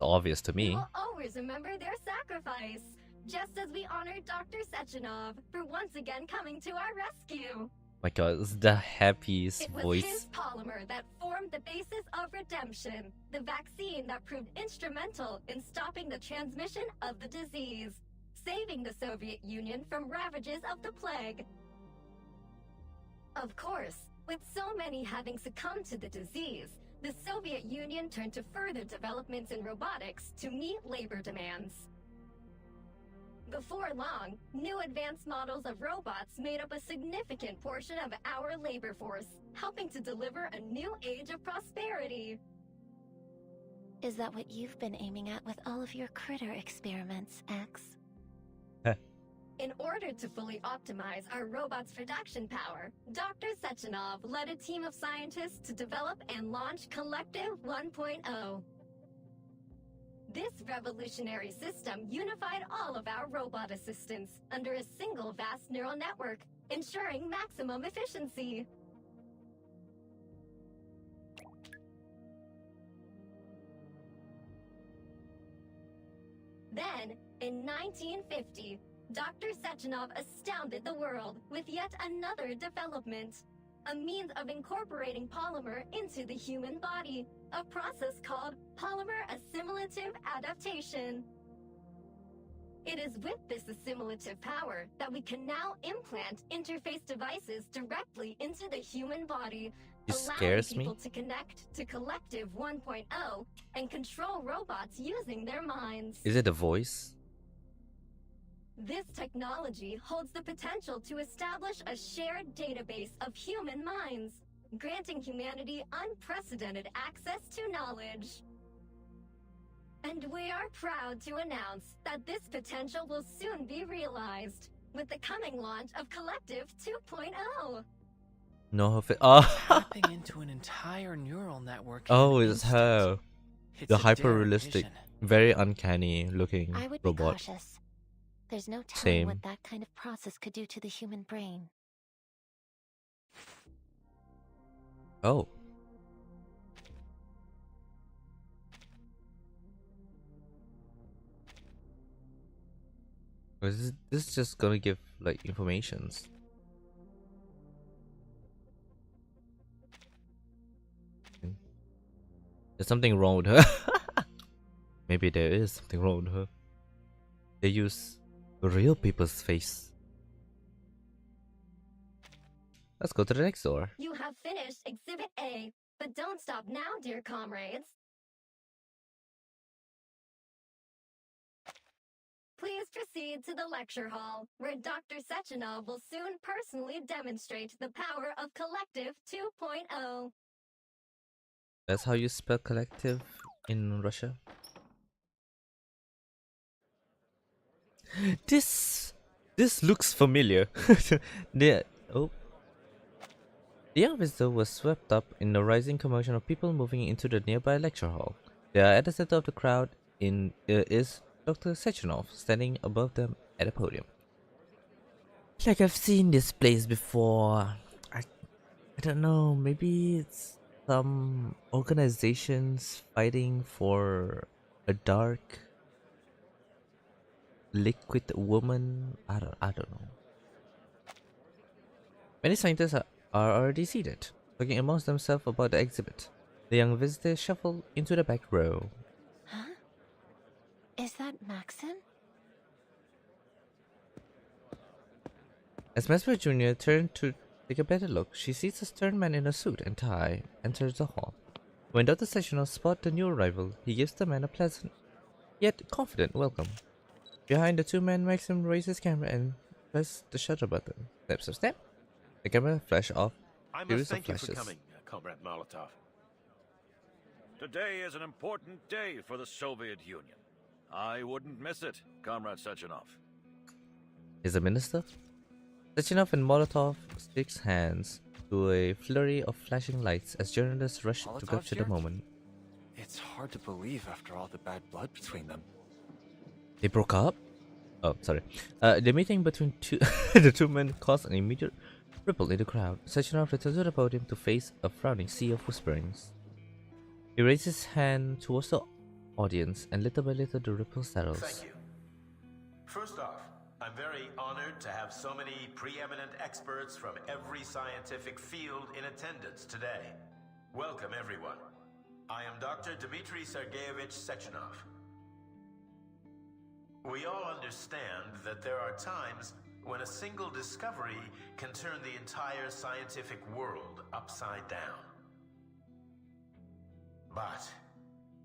Obvious to me. We will always remember their sacrifice, just as we honored Dr. Sechenov for once again coming to our rescue. My god, it's the happiest It was voice. his polymer that formed the basis of redemption, the vaccine that proved instrumental in stopping the transmission of the disease, saving the Soviet Union from ravages of the plague. Of course, with so many having succumbed to the disease, the Soviet Union turned to further developments in robotics to meet labor demands. Before long, new advanced models of robots made up a significant portion of our labor force, helping to deliver a new age of prosperity. Is that what you've been aiming at with all of your critter experiments, X? In order to fully optimize our robot's production power, Dr. Sechenov led a team of scientists to develop and launch Collective 1.0. This revolutionary system unified all of our robot assistants under a single vast neural network, ensuring maximum efficiency. Then, in 1950, Dr. Sechenov astounded the world with yet another development, a means of incorporating polymer into the human body, a process called polymer assimilative adaptation. It is with this assimilative power that we can now implant interface devices directly into the human body, It allowing scares me. people to connect to Collective 1.0 and control robots using their minds. Is it a voice? This technology holds the potential to establish a shared database of human minds, granting humanity unprecedented access to knowledge. And we are proud to announce that this potential will soon be realized with the coming launch of Collective 2.0. No, her face. Oh, Tapping into an entire neural network. oh, it's her. It's The a hyper daring realistic, vision. very uncanny looking I would be robot. cautious. There's no telling Same. what that kind of process could do to the human brain. Oh. This is just gonna give like informations. There's something wrong with her. Maybe there is something wrong with her. They use real people's face. Let's go to the next door. You have finished Exhibit A, but don't stop now, dear comrades. Please proceed to the lecture hall, where Dr. Sechenov will soon personally demonstrate the power of Collective 2.0. That's how you spell collective in Russia. This looks familiar. The young visitor was swept up in the rising commotion of people moving into the nearby lecture hall. There, at the center of the crowd, is Dr. Sechenov, standing above them at a podium. Like I've seen this place before. I don't know. Maybe it's some organizations fighting for a dark liquid woman. I don't know. Many scientists are already seated, talking amongst themselves about the exhibit. The young visitor shuffled into the back row. Huh? Is that Maxon? As Mesmer Jr. turned to take a better look, she sees a stern man in a suit and tie enter the hall. When Dr. Sechenov spots the new arrival, he gives the man a pleasant, yet confident welcome. Behind the two men, Maxim raises his camera and presses the shutter button. Snap, snap, snap. The camera flashes off. I must Series of thank you for flashes. coming, Comrade Molotov. Today is an important day for the Soviet Union. I wouldn't miss it, Comrade Sechenov. Is a minister? Sechenov and Molotov shakes hands to a flurry of flashing lights as journalists rush to Molotov's capture the here? moment. It's hard to believe after all the bad blood between them. They broke up? Oh, sorry. The meeting between the two men caused an immediate ripple in the crowd. Sechenov returned to the podium to face a frowning sea of whisperings. He raised his hand towards the audience, and little by little the ripple settles. Thank you. First off, I'm very honored to have so many preeminent experts from every scientific field in attendance today. Welcome, everyone. I am Dr. Dmitry Sergeyevich Sechenov. We all understand that there are times when a single discovery can turn the entire scientific world upside down. But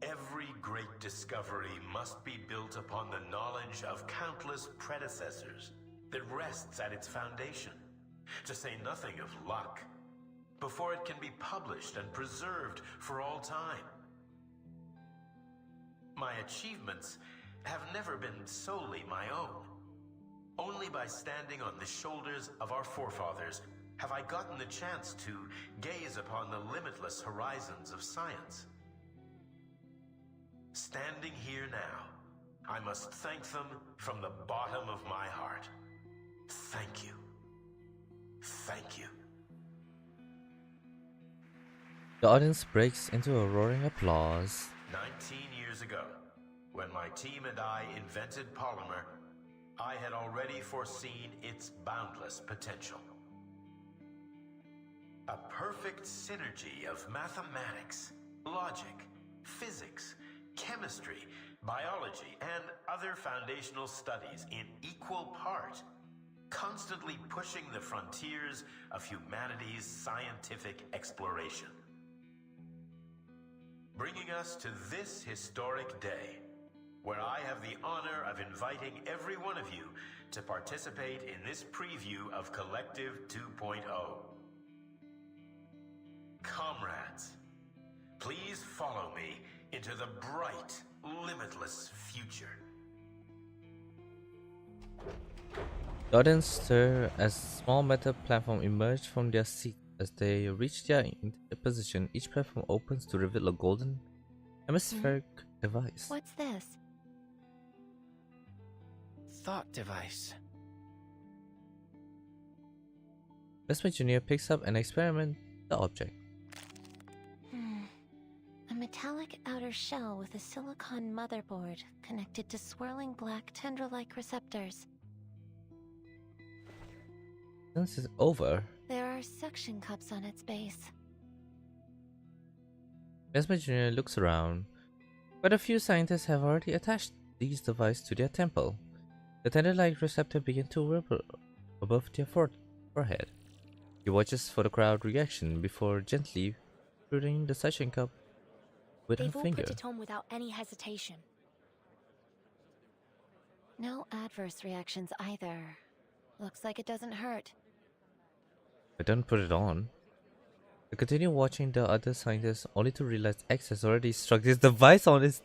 every great discovery must be built upon the knowledge of countless predecessors that rests at its foundation, to say nothing of luck, before it can be published and preserved for all time. My achievements have never been solely my own. Only by standing on the shoulders of our forefathers have I gotten the chance to gaze upon the limitless horizons of science. Standing here now, I must thank them from the bottom of my heart. Thank you. Thank you. The audience breaks into a roaring applause. 19 years ago, when my team and I invented polymer, I had already foreseen its boundless potential. A perfect synergy of mathematics, logic, physics, chemistry, biology, and other foundational studies in equal part, constantly pushing the frontiers of humanity's scientific exploration. Bringing us to this historic day, where I have the honor of inviting every one of you to participate in this preview of Collective 2.0. Comrades, please follow me into the bright, limitless future. The audience stir as a small metal platform emerged from their seat. As they reach their intended position, each platform opens to reveal a golden hemispheric device. What's this? Thought device. Vespa Jr. picks up and experiments the object. A metallic outer shell with a silicon motherboard connected to swirling black tendril-like receptors. Since it's over, There are suction cups on its base. Vespa Jr. looks around, but a few scientists have already attached these devices to their temple. The tender-like receptor begins to ripple above their forehead. He watches for the crowd reaction before gently putting the suction cup with They've her all finger. put it on without any hesitation. No adverse reactions either. Looks like it doesn't hurt. But don't put it on. They continue watching the other scientists only to realize X has already struck this device on its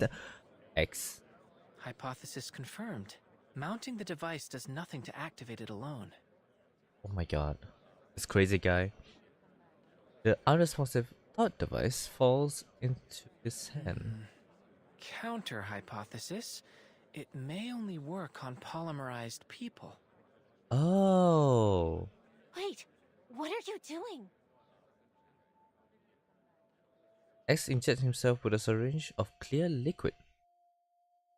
X. Hypothesis confirmed. Mounting the device does nothing to activate it alone. Oh my god. This crazy guy. The unresponsive thought device falls into his hand. Counter hypothesis. It may only work on polymerized people. Oh. Wait, what are you doing? X injects himself with a syringe of clear liquid.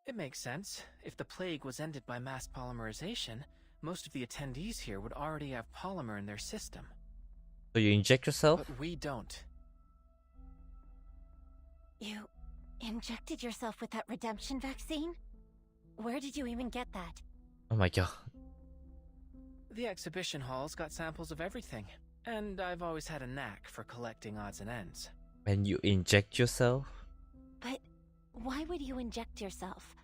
It makes sense. If the plague was ended by mass polymerization, most of the attendees here would already have polymer in their system. So you inject yourself? But we don't. You injected yourself with that redemption vaccine? Where did you even get that? Oh my god. The exhibition hall's got samples of everything, and I've always had a knack for collecting odds and ends. And you inject yourself? But why would you inject yourself?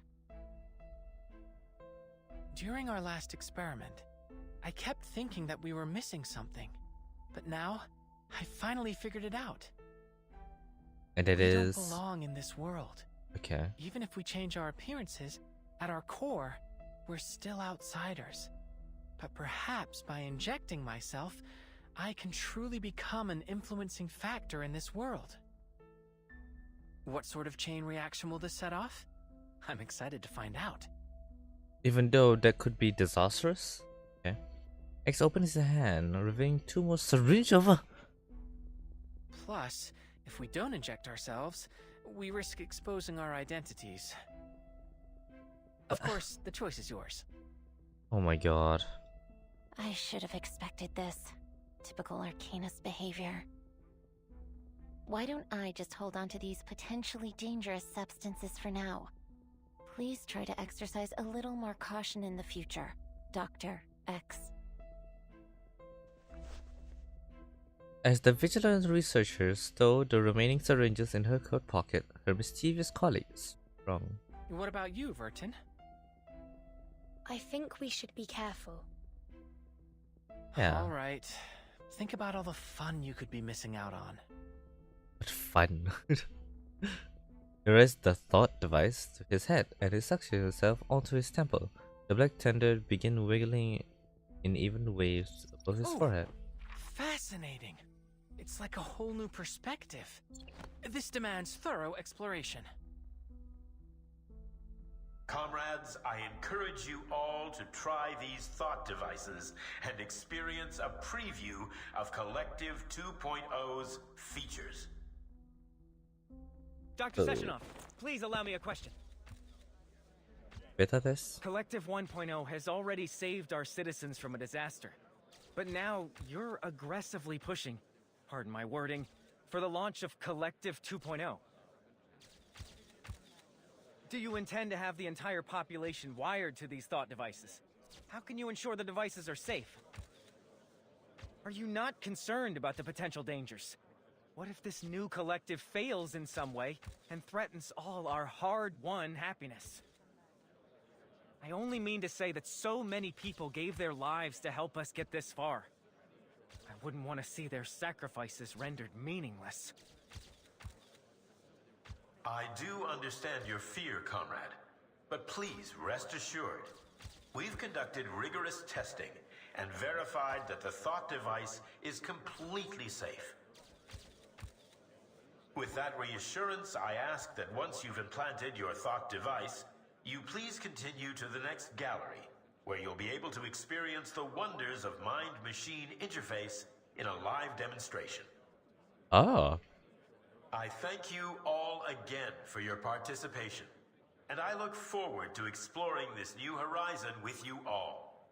During our last experiment, I kept thinking that we were missing something. But now, I finally figured it out. And it we is... don't belong in this world. Okay. Even if we change our appearances, at our core, we're still outsiders. But perhaps by injecting myself, I can truly become an influencing factor in this world. What sort of chain reaction will this set off? I'm excited to find out. Even though that could be disastrous? Okay. X opens his hand, revealing two more syringes of a... Plus, if we don't inject ourselves, we risk exposing our identities. Of course, the choice is yours. Oh my god. I should have expected this. Typical Arcanus behavior. Why don't I just hold on to these potentially dangerous substances for now? Please try to exercise a little more caution in the future, Dr. X. As the vigilant researcher stowed the remaining syringes in her coat pocket, her mischievous colleagues sprung. What about you, Vertin? I think we should be careful. Yeah. Alright. Think about all the fun you could be missing out on. What fun. He raised the thought device to his head and he suctioned himself onto his temple. The black tender began wiggling in even waves above his forehead. Fascinating. It's like a whole new perspective. This demands thorough exploration. Comrades, I encourage you all to try these thought devices and experience a preview of Collective 2.0's features. Dr. Sechenov, please allow me a question. Beta test? Collective 1.0 has already saved our citizens from a disaster. But now you're aggressively pushing, pardon my wording, for the launch of Collective 2.0. Do you intend to have the entire population wired to these thought devices? How can you ensure the devices are safe? Are you not concerned about the potential dangers? What if this new collective fails in some way and threatens all our hard-won happiness? I only mean to say that so many people gave their lives to help us get this far. I wouldn't want to see their sacrifices rendered meaningless. I do understand your fear, comrade. But please rest assured, we've conducted rigorous testing and verified that the thought device is completely safe. With that reassurance, I ask that once you've implanted your thought device, you please continue to the next gallery, where you'll be able to experience the wonders of mind-machine interface in a live demonstration. Oh. I thank you all again for your participation, and I look forward to exploring this new horizon with you all.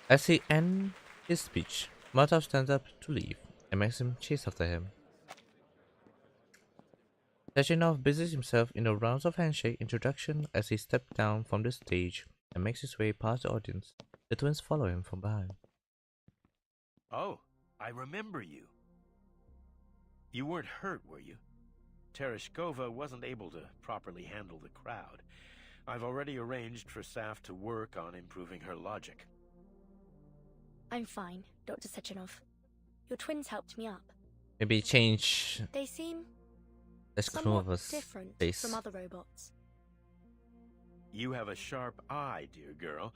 As he ends his speech, Martov stands up to leave and Maxim chases after him. Sechenov busies himself in a round of handshake introduction as he steps down from the stage and makes his way past the audience. The twins follow him from behind. Oh, I remember you. You weren't hurt, were you? Tereshkova wasn't able to properly handle the crowd. I've already arranged for staff to work on improving her logic. I'm fine, Dr. Sechenov. Your twins helped me up. Maybe change They seem somewhat different face. from other robots. You have a sharp eye, dear girl.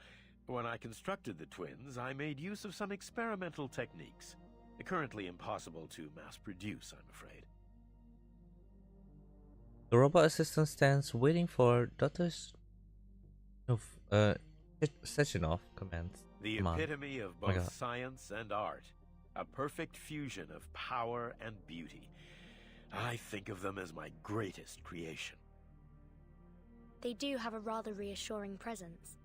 When I constructed the twins, I made use of some experimental techniques. Currently impossible to mass produce, I'm afraid. The robot assistant stands waiting for Sechenov commands. The Come on. epitome of Oh my both God. science and art. A perfect fusion of power and beauty. I think of them as my greatest creation. They do have a rather reassuring presence.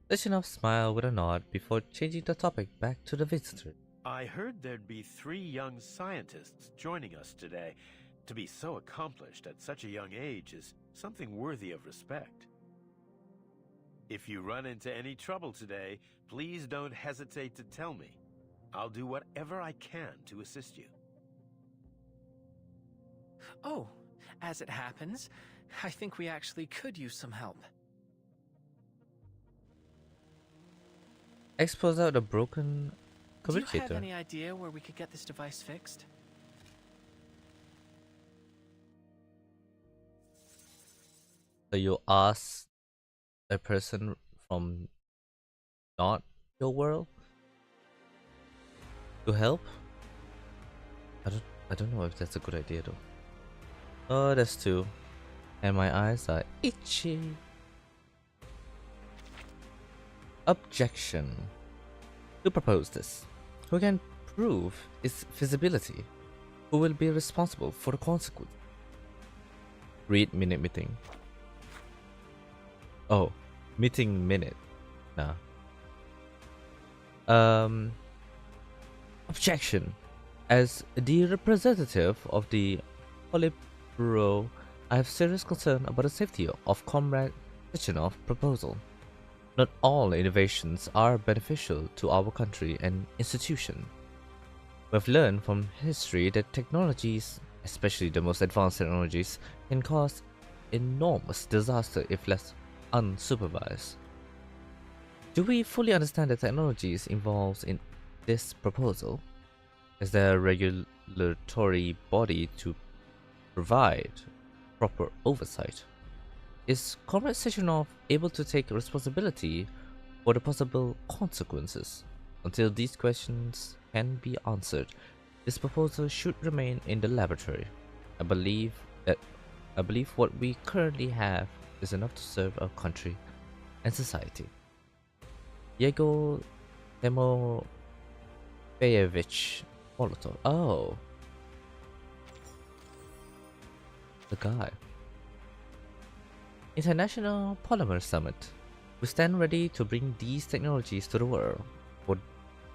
Sechenov smiled with a nod before changing the topic back to the visitor. I heard there'd be 3 young scientists joining us today. To be so accomplished at such a young age is something worthy of respect. If you run into any trouble today, please don't hesitate to tell me. I'll do whatever I can to assist you. Oh, as it happens, I think we actually could use some help. X pulls out a broken Do you have communicator. any idea where we could get this device fixed? So you ask a person from not your world to help? I don't know if that's a good idea though. Oh, that's 2. And my eyes are itchy. Objection. Who proposed this? Who can prove its feasibility? Who will be responsible for the consequence? Read minute meeting. Oh, meeting minute. Nah. Objection. As the representative of the Politburo, I have serious concern about the safety of Comrade Sechenov's proposal. Not all innovations are beneficial to our country and institution. We have learned from history that technologies, especially the most advanced technologies, can cause enormous disaster if left unsupervised. Do we fully understand the technologies involved in this proposal? Is there a regulatory body to provide proper oversight? Is Comrade Sechenov able to take responsibility for the possible consequences? Until these questions can be answered, this proposal should remain in the laboratory. I believe what we currently have is enough to serve our country and society. Yegor Timofeyevich Molotov. Oh. The guy. International Polymer Summit. We stand ready to bring these technologies to the world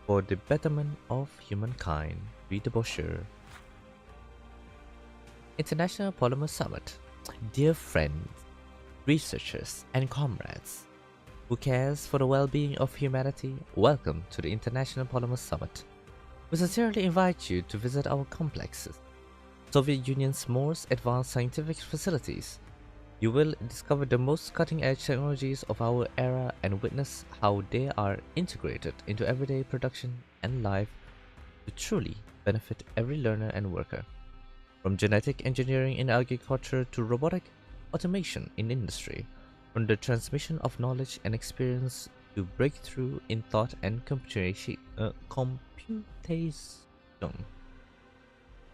for the betterment of humankind. Read the brochure. International Polymer Summit. Dear friends, researchers, and comrades who cares for the well-being of humanity, welcome to the International Polymer Summit. We sincerely invite you to visit our complexes, Soviet Union's most advanced scientific facilities. You will discover the most cutting-edge technologies of our era and witness how they are integrated into everyday production and life to truly benefit every learner and worker. From genetic engineering in agriculture to robotic automation in industry, from the transmission of knowledge and experience to breakthrough in thought and computation.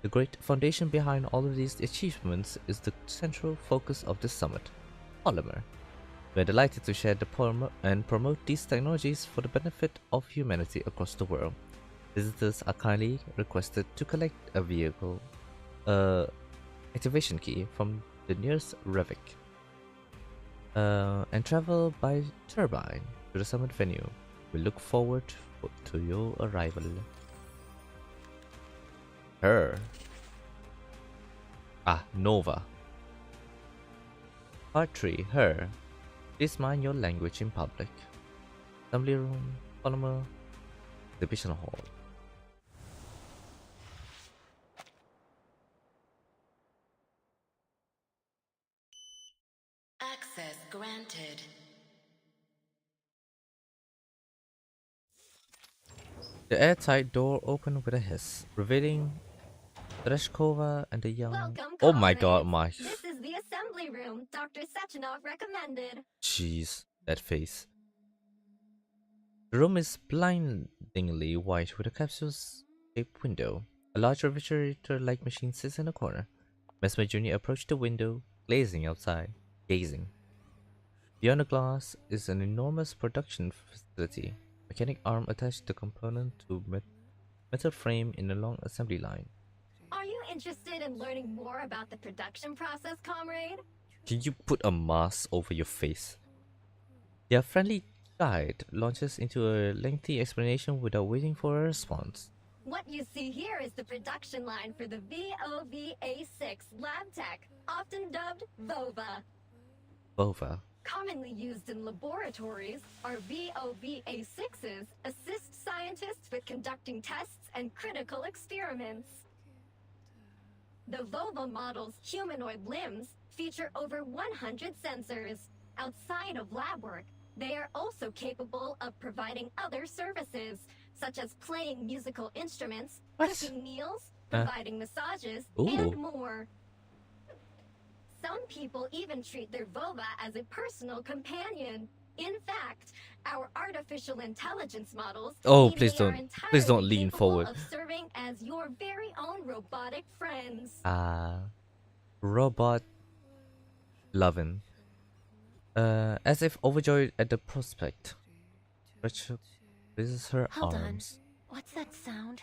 The great foundation behind all of these achievements is the central focus of the summit, Polymer. We are delighted to share and promote these technologies for the benefit of humanity across the world. Visitors are kindly requested to collect a vehicle activation key from the nearest Revik and travel by turbine to the summit venue. We look forward to your arrival. Nova. Part 3. Her. Please mind your language in public. Assembly room, Polymer, exhibition hall. Access granted. The airtight door opened with a hiss, revealing Tereshkova and the young... Welcome, oh my comrades. god, my... This is the assembly room Dr. Sechenov recommended. Jeez, that face. The room is blindingly white with a capsule-shaped window. A large refrigerator-like machine sits in a corner. Mesmer Jr. approached the window, gazing. Beyond the glass is an enormous production facility. Mechanic arm attached the component to metal frame in a long assembly line. Are you interested in learning more about the production process, comrade? Can you put a mask over your face? Their friendly guide launches into a lengthy explanation without waiting for a response. What you see here is the production line for the VOVA6 lab tech, often dubbed VOVA. VOVA. Commonly used in laboratories, our VOVA6s assist scientists with conducting tests and critical experiments. The VOVA model's humanoid limbs feature over 100 sensors. Outside of lab work, they are also capable of providing other services, such as playing musical instruments, cooking meals, providing massages, and more. Some people even treat their VOVA as a personal companion. In fact, our artificial intelligence models Please don't lean forward. of serving as your very own robotic friends. Robot loving. As if overjoyed at the prospect, Rachel raises her Hold arms. on. What's that sound?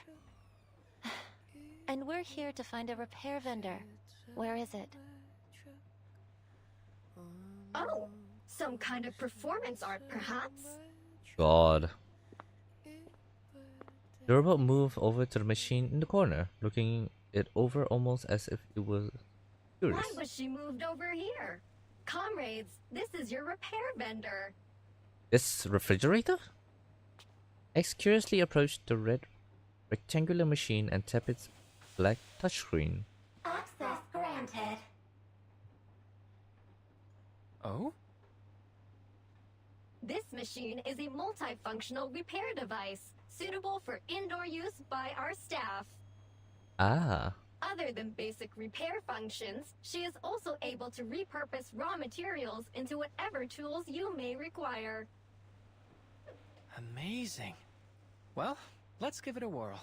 And we're here to find a repair vendor. Where is it? Oh, some kind of performance art, perhaps? God. The robot moved over to the machine in the corner, looking it over almost as if it was curious. Why was she moved over here? Comrades, this is your repair vendor. This refrigerator? X curiously approached the red rectangular machine and tapped its black touchscreen. Access granted. Oh? This machine is a multifunctional repair device, suitable for indoor use by our staff. Other than basic repair functions, she is also able to repurpose raw materials into whatever tools you may require. Amazing. Well, let's give it a whirl.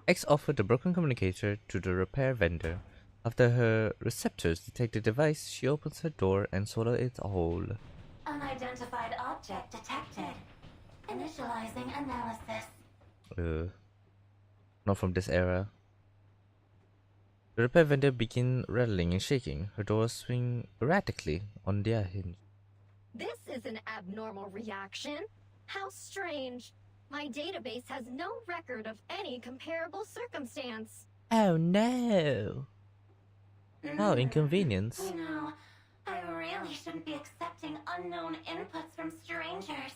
X offered the broken communicator to the repair vendor. After her receptors detect the device, she opens her door and swallows it whole. Unidentified object detected. Initializing analysis. Not from this era. The repair vendor begins rattling and shaking. Her doors swing erratically on their hinge. This is an abnormal reaction. How strange. My database has no record of any comparable circumstance. Oh no! How inconvenient. You know, I really shouldn't be accepting unknown inputs from strangers.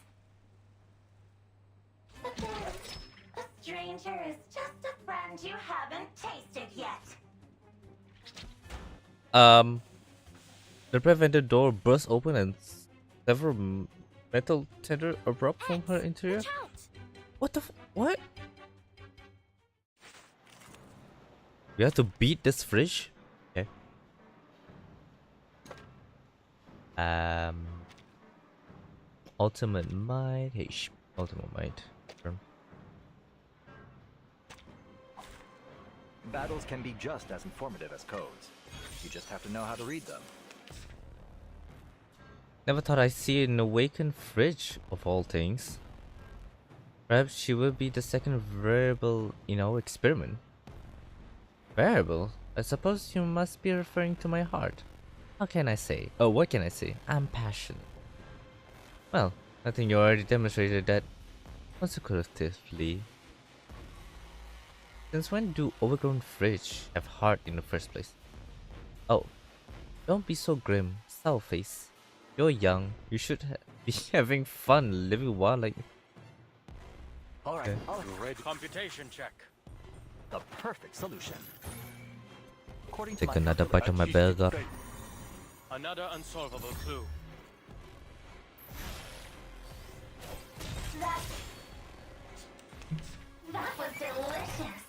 But stranger is just a friend you haven't tasted yet. The preventer door burst open and several metal tender erupt from her interior. What the what? We have to beat this fridge? Okay. Ultimate might. Hey, ultimate might. Battles can be just as informative as codes. You just have to know how to read them. Never thought I'd see an awakened fridge, of all things. Perhaps she will be the second variable in our experiment. Variable? I suppose you must be referring to my heart. How can I say? Oh, what can I say? I'm passionate. Well, I think you already demonstrated that consecutively. Since when do overgrown fridge have heart in the first place? Oh, don't be so grim, sour face. You're young. You should be having fun living wild like. Alright, Ready. Computation check. The perfect solution. Take another bite of my burger. Another unsolvable clue. That was delicious.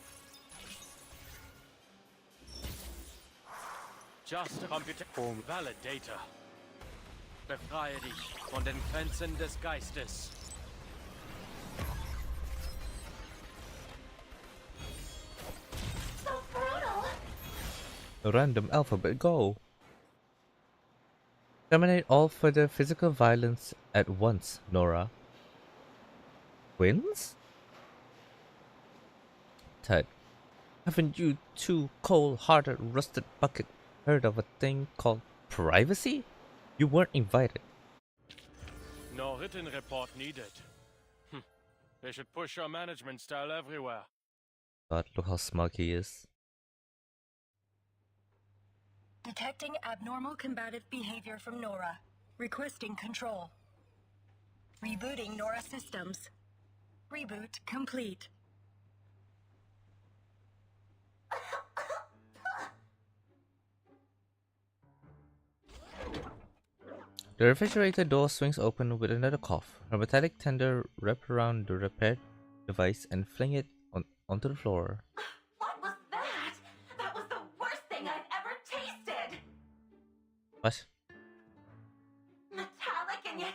Just Computation. Validator. Befreie dich von den Grenzen des Geistes. So brutal. Random alphabet go. Terminate all further physical violence at once, Nora. Twins? Ted, haven't you two cold-hearted rusted bucket heard of a thing called privacy? You weren't invited. No written report needed. They should push your management style everywhere. God, look how smug he is. Detecting abnormal combative behavior from Nora. Requesting control. Rebooting Nora systems. Reboot complete. The refrigerator door swings open with another cough. Her metallic tender wraps around the repaired device and fling it onto the floor. What was that? That was the worst thing I've ever tasted. What? Metallic and yet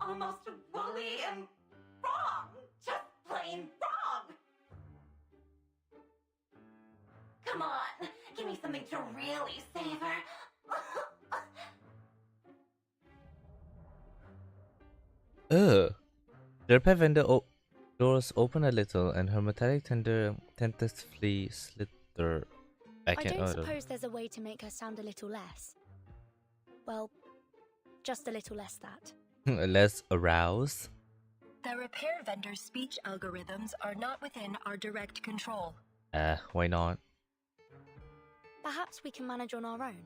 almost woolly and wrong. Just plain wrong. Come on, give me something to really savor. Ugh. The repair vendor doors open a little and her metallic tender tentatively slither back I in. don't suppose there's a way to make her sound a little less. Well, just a little less that. Less aroused. The repair vendor's speech algorithms are not within our direct control. Why not? Perhaps we can manage on our own.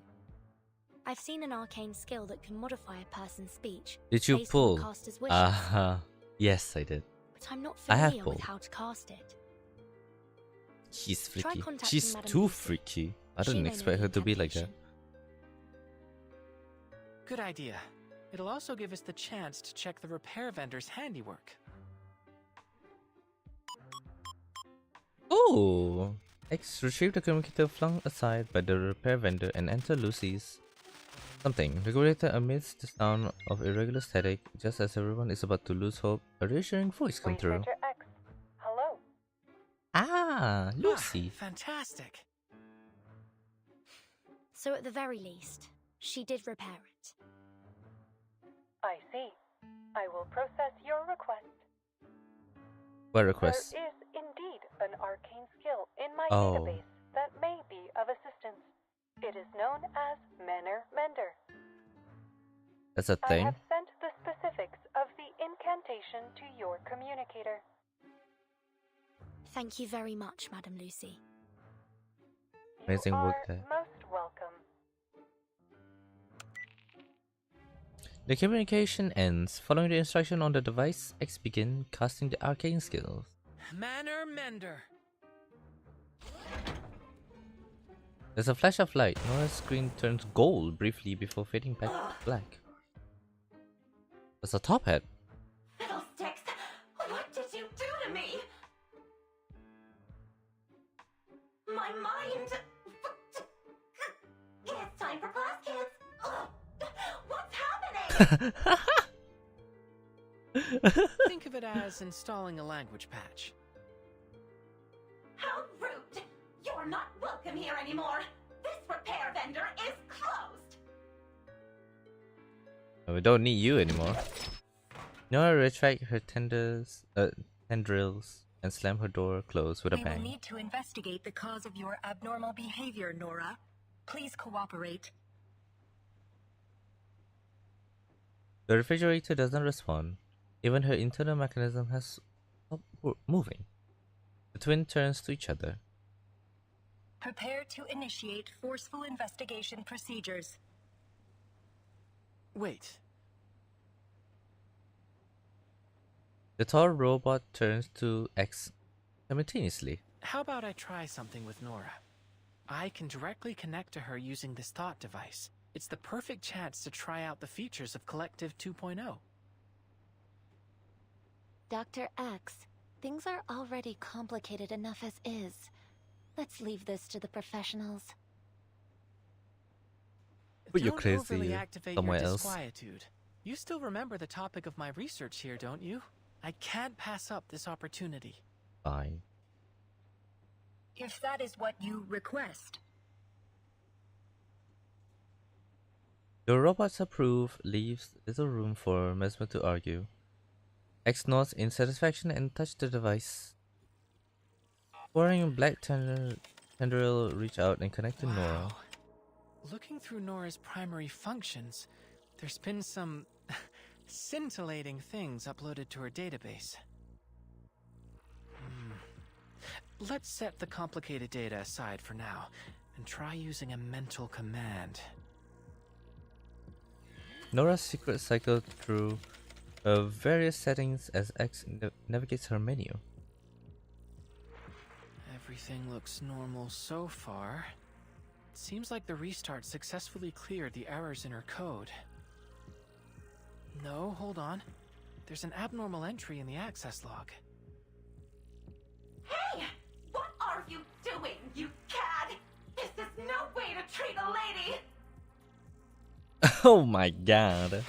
I've seen an arcane skill that can modify a person's speech. Did you based on pull? the caster's wishes. Yes, I did. But I'm not I have familiar with pulled. how to cast it. She's Try freaky. contacting She's Madame too Lucy. freaky. I She didn't may know expect the her to be like that. incantation. Good idea. It'll also give us the chance to check the repair vendor's handiwork. Oh! X retrieve the communicator flung aside by the repair vendor and enter Lucy's something. Regulator amidst the sound of irregular static, just as everyone is about to lose hope, a reassuring voice comes through. Researcher X. Hello. Ah, Lucy. Fantastic. So at the very least, she did repair it. I see. I will process your request. What request? There is indeed an arcane skill in my Oh. database that may be of assistance. It is known as Manner Mender. That's a I thing? have sent the specifics of the incantation to your communicator. Thank you very much, Madam Lucy. Amazing You work are there. most welcome. The communication ends. Following the instruction on the device, X begin casting the arcane skills. Manor Mender. There's a flash of light. Nora's screen turns gold briefly before fading back to black. There's a top hat. Fiddlesticks! What did you do to me? My mind... It's time for class, kids! What's happening? Think of it as installing a language patch. How rude! You're not welcome here anymore! This repair vendor is closed! We don't need you anymore. Nora retracts her tendrils and slams her door closed with a We will bang. need to investigate the cause of your abnormal behavior, Nora. Please cooperate. The refrigerator doesn't respond. Even her internal mechanism has stopped moving. The twin turns to each other. Prepare to initiate forceful investigation procedures. Wait. The tall robot turns to X simultaneously. How about I try something with Nora? I can directly connect to her using this thought device. It's the perfect chance to try out the features of Collective 2.0. Dr. X, things are already complicated enough as is. Let's leave this to the professionals. But you're Don't crazy overly activate somewhere your else. disquietude. You still remember the topic of my research here, don't you? I can't pass up this opportunity. Fine. If that is what you request. The robots approve, leaves little room for Mesmer to argue. X nods in satisfaction and touches the device. Wearing black tendril reach out and connect to Nora. Looking through Nora's primary functions, there's been some scintillating things uploaded to her database. Let's set the complicated data aside for now and try using a mental command. Nora secret cycles through various settings as X navigates her menu. Everything looks normal so far. It seems like the restart successfully cleared the errors in her code. No, hold on. There's an abnormal entry in the access log. Hey! What are you doing, you cad? This is no way to treat a lady! Oh my god.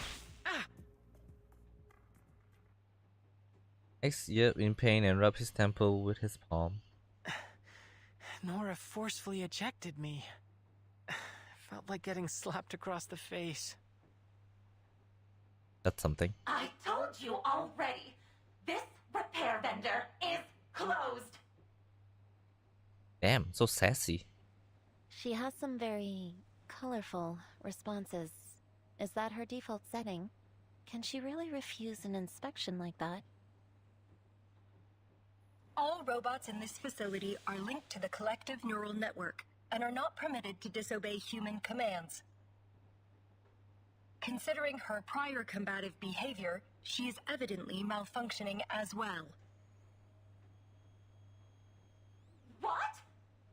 X yelped in pain and rubbed his temple with his palm. Nora forcefully ejected me. Felt like getting slapped across the face. That's something. I told you already. This repair vendor is closed. Damn, so sassy. She has some very colorful responses. Is that her default setting? Can she really refuse an inspection like that? All robots in this facility are linked to the collective neural network and are not permitted to disobey human commands. Considering her prior combative behavior, she is evidently malfunctioning as well. What?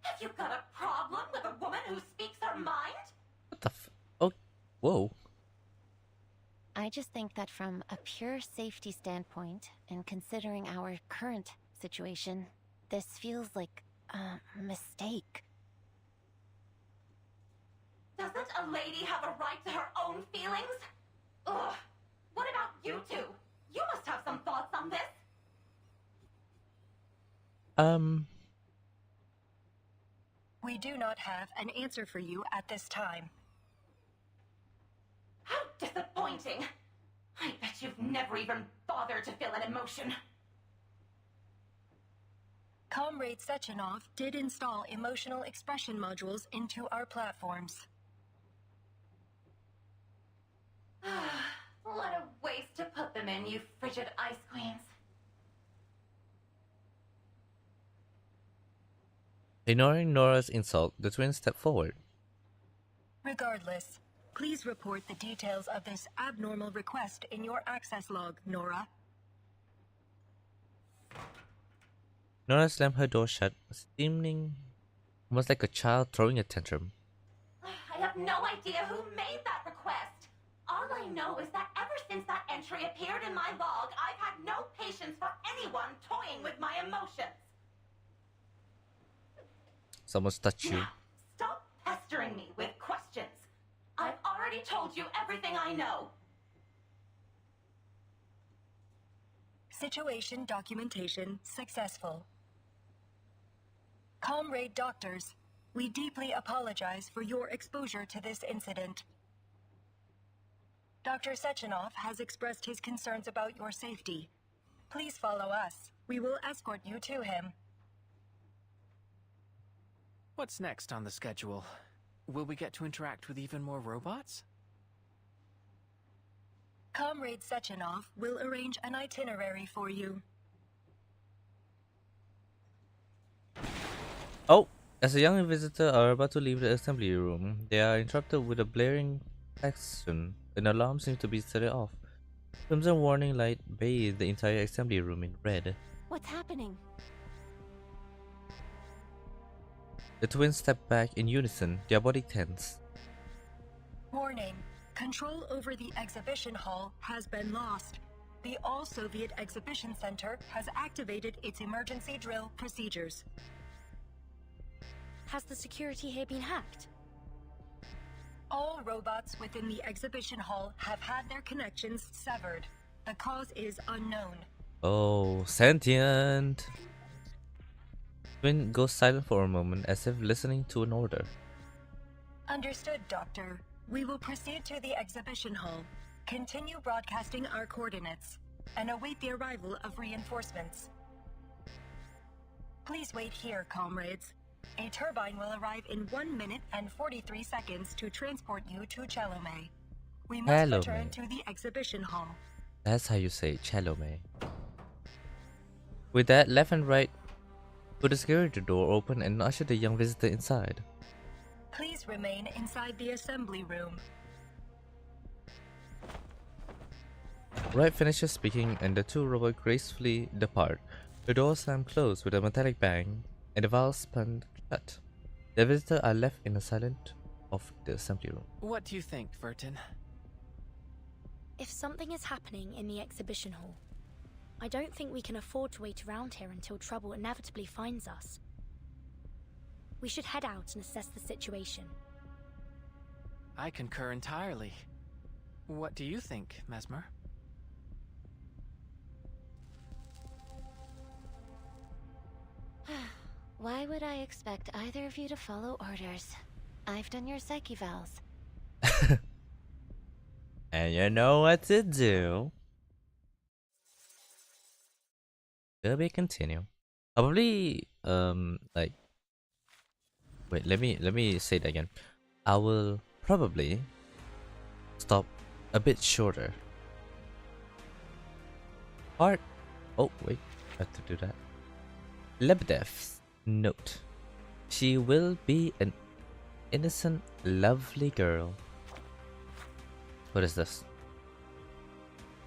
Have you got a problem with a woman who speaks her mind? What the Oh, whoa. I just think that from a pure safety standpoint, and considering our current situation, this feels like a mistake. Doesn't a lady have a right to her own feelings? Ugh. What about you two? You must have some thoughts on this. We do not have an answer for you at this time. How disappointing! I bet you've never even bothered to feel an emotion. Comrade Sechenov did install emotional expression modules into our platforms. What a waste to put them in, you frigid ice queens. Ignoring Nora's insult, the twins step forward. Regardless, please report the details of this abnormal request in your access log, Nora. Nora slammed her door shut, seeming almost like a child throwing a tantrum. I have no idea who made that request. All I know is that ever since that entry appeared in my log, I've had no patience for anyone toying with my emotions. Someone's touched you. Now, stop pestering me with questions. I've already told you everything I know. Situation documentation successful. Comrade doctors, we deeply apologize for your exposure to this incident. Dr. Sechenov has expressed his concerns about your safety. Please follow us. We will escort you to him. What's next on the schedule? Will we get to interact with even more robots? Comrade Sechenov will arrange an itinerary for you. Oh! As the young visitors are about to leave the assembly room, they are interrupted with a blaring klaxon. An alarm seems to be set off. Crimson warning light bathes the entire assembly room in red. What's happening? The twins step back in unison, their body tense. Warning. Control over the exhibition hall has been lost. The All-Soviet Exhibition Center has activated its emergency drill procedures. Has the security here been hacked? All robots within the exhibition hall have had their connections severed. The cause is unknown. Oh, sentient! Twin goes silent for a moment as if listening to an order. Understood, Doctor. We will proceed to the exhibition hall, continue broadcasting our coordinates, and await the arrival of reinforcements. Please wait here, comrades. A turbine will arrive in 1 minute and 43 seconds to transport you to Chalome. We must return to the exhibition hall. That's how you say Chalome. With that, left and right, put the security door open and usher the young visitor inside. Please remain inside the assembly room. Wright finishes speaking and the two robots gracefully depart. The door slam closed with a metallic bang and the valve spun shut. The visitors are left in the silence of the assembly room. What do you think, Vertin? If something is happening in the exhibition hall, I don't think we can afford to wait around here until trouble inevitably finds us. We should head out and assess the situation. I concur entirely. What do you think, Mesmer? Why would I expect either of you to follow orders? I've done your psyche vals. And you know what to do. Will we continue? Probably like wait, let me say that again. I will probably stop a bit shorter. Part oh wait, I have to do that. Lebedev's note. She will be an innocent, lovely girl. What is this?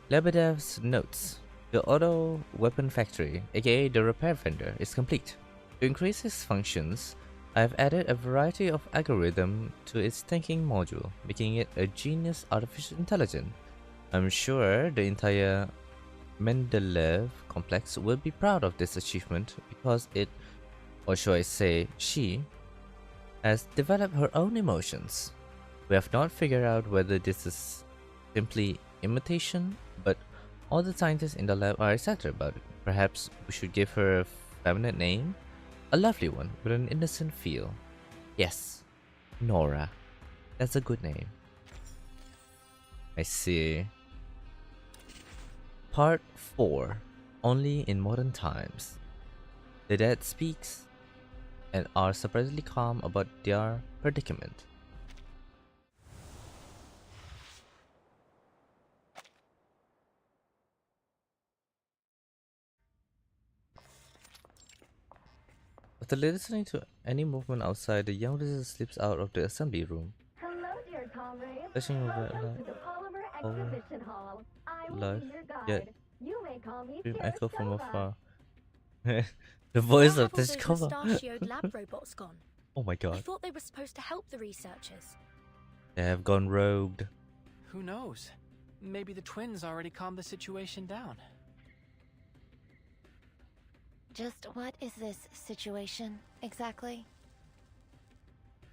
Lebedev's notes. The auto weapon factory, aka the repair vendor, is complete. To increase its functions, I have added a variety of algorithms to its thinking module, making it a genius artificial intelligence. I'm sure the entire Mendeleev complex will be proud of this achievement because it, or should I say, she, has developed her own emotions. We have not figured out whether this is simply imitation, but all the scientists in the lab are excited about it. Perhaps we should give her a feminine name? A lovely one with an innocent feel. Yes, Nora. That's a good name. I see. Part 4. Only in modern times. The dead speaks and are surprisingly calm about their predicament. After listening to any movement outside, the young visitor slips out of the assembly room. Hello, dear comrades. Flashing over Welcome to the Polymer over Exhibition Hall. I will life, be your guide. yet You may call me dream echo from Sarasova. afar. The voice Where of have all this those cover. mustachioed lab robots gone? Oh my I god. thought they were supposed to help the researchers. They have gone rogue. Who knows? Maybe the twins already calmed the situation down. Just what is this situation exactly?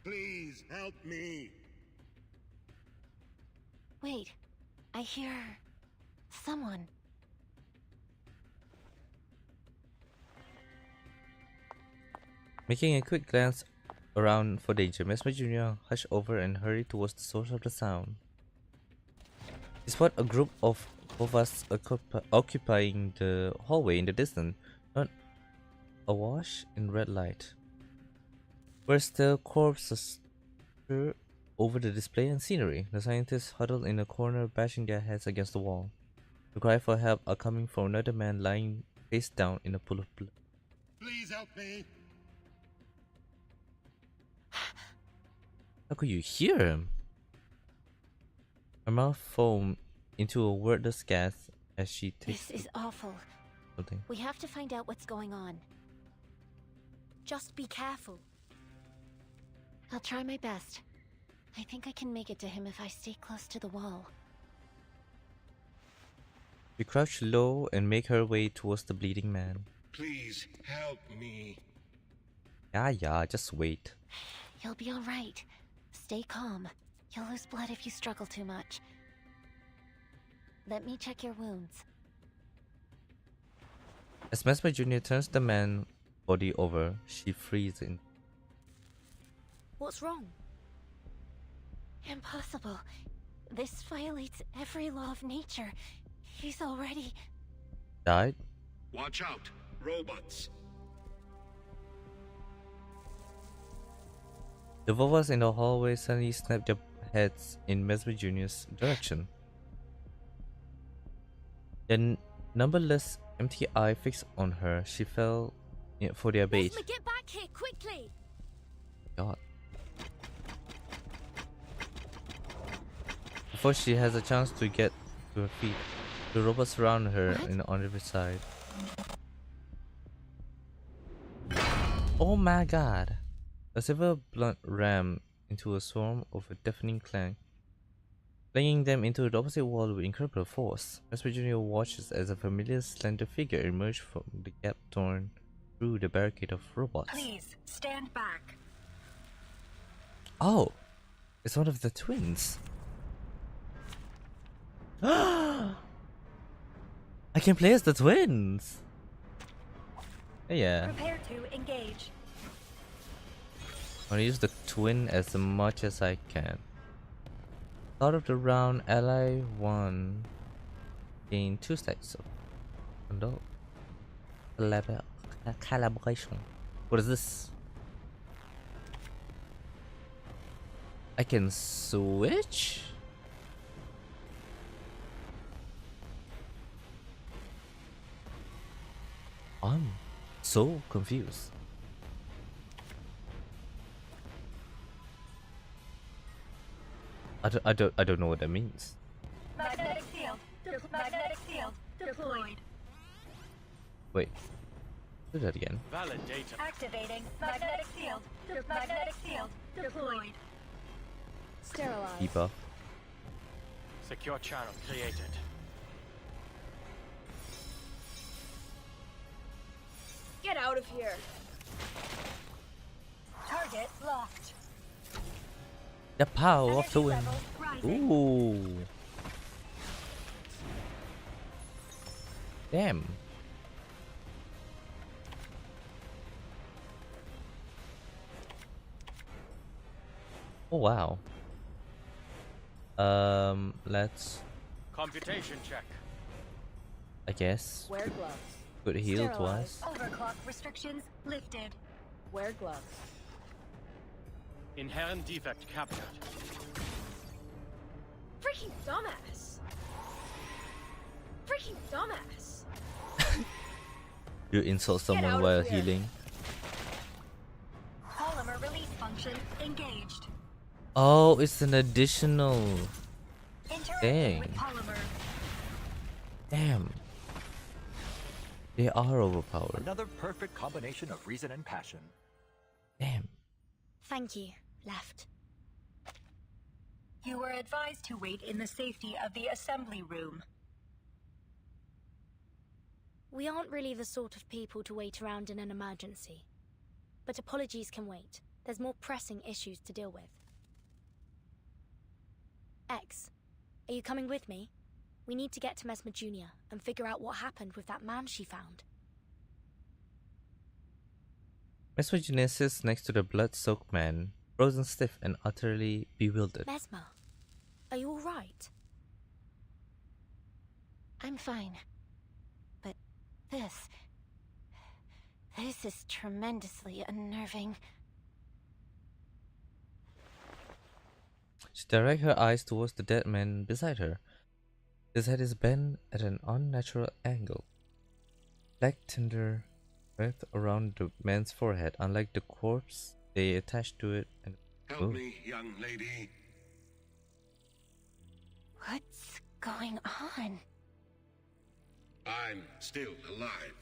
Please help me. Wait, I hear someone. Making a quick glance around for danger, Mesmer Jr. hushed over and hurried towards the source of the sound. He spotted a group of us occupying the hallway in the distance, not awash in red light. Where still corpses strewn over the display and scenery. The scientists huddled in a corner, bashing their heads against the wall. The cry for help are coming from another man lying face down in a pool of blood. Please help me. How could you hear him? Her mouth foamed into a wordless gasp as she takes This is awful. something. We have to find out what's going on. Just be careful. I'll try my best. I think I can make it to him if I stay close to the wall. She crouched low and made her way towards the bleeding man. Please help me. Yeah, just wait. You'll be all right. Stay calm. You'll lose blood if you struggle too much. Let me check your wounds. As Mesmer Jr. turns the man's body over, she freezes in. What's wrong? Impossible. This violates every law of nature. He's already... Died? Watch out, robots. The Vovas in the hallway suddenly snapped their heads in Mesmer Jr.'s direction. Their numberless empty eye fixed on her, she fell for their bait. Mesmer, get back here, quickly! God. Before she has a chance to get to her feet, the robots surround her on every side. Oh my god! A silver blunt rammed into a swarm of a deafening clang, flinging them into the opposite wall with incredible force. Mesmer Jr. watches as a familiar slender figure emerged from the gap torn through the barricade of robots. Please, stand back. Oh! It's one of the twins! I can play as the twins! Yeah. Prepare to engage. I want to use the twin as much as I can. Start of the round, ally 1 gain 2 stacks of bundle. Calibration. What is this? I can switch? I'm so confused. I don't know what that means. Magnetic field. Magnetic field deployed. Wait. Do that again. Valid data. Activating magnetic field. Magnetic field deployed. Sterilize. Debuff. Secure channel created. Get out of here. Target locked. The power of the wind. Rising. Ooh. Damn. Oh wow. Let's. Computation check. I guess. Wear gloves. Could heal twice. Overclock restrictions lifted. Wear gloves. Inherent defect captured. Freaking dumbass. Freaking dumbass. You insult someone out of while here. healing. Polymer release function engaged. Oh, it's an additional Interacting thing. with polymer. Damn. They are overpowered. Another perfect combination of reason and passion. Damn. Thank you, Left. You were advised to wait in the safety of the assembly room. We aren't really the sort of people to wait around in an emergency. But apologies can wait. There's more pressing issues to deal with. X, are you coming with me? We need to get to Mesmer Jr. and figure out what happened with that man she found. Mesmer Jr. sits next to the blood-soaked man, frozen stiff and utterly bewildered. Mesmer, are you alright? I'm fine. But this is tremendously unnerving. She directs her eyes towards the dead man beside her. His head is bent at an unnatural angle. Black tinder wrapped around the man's forehead, unlike the corpse they attached to it. And Help me, young lady. What's going on? I'm still alive.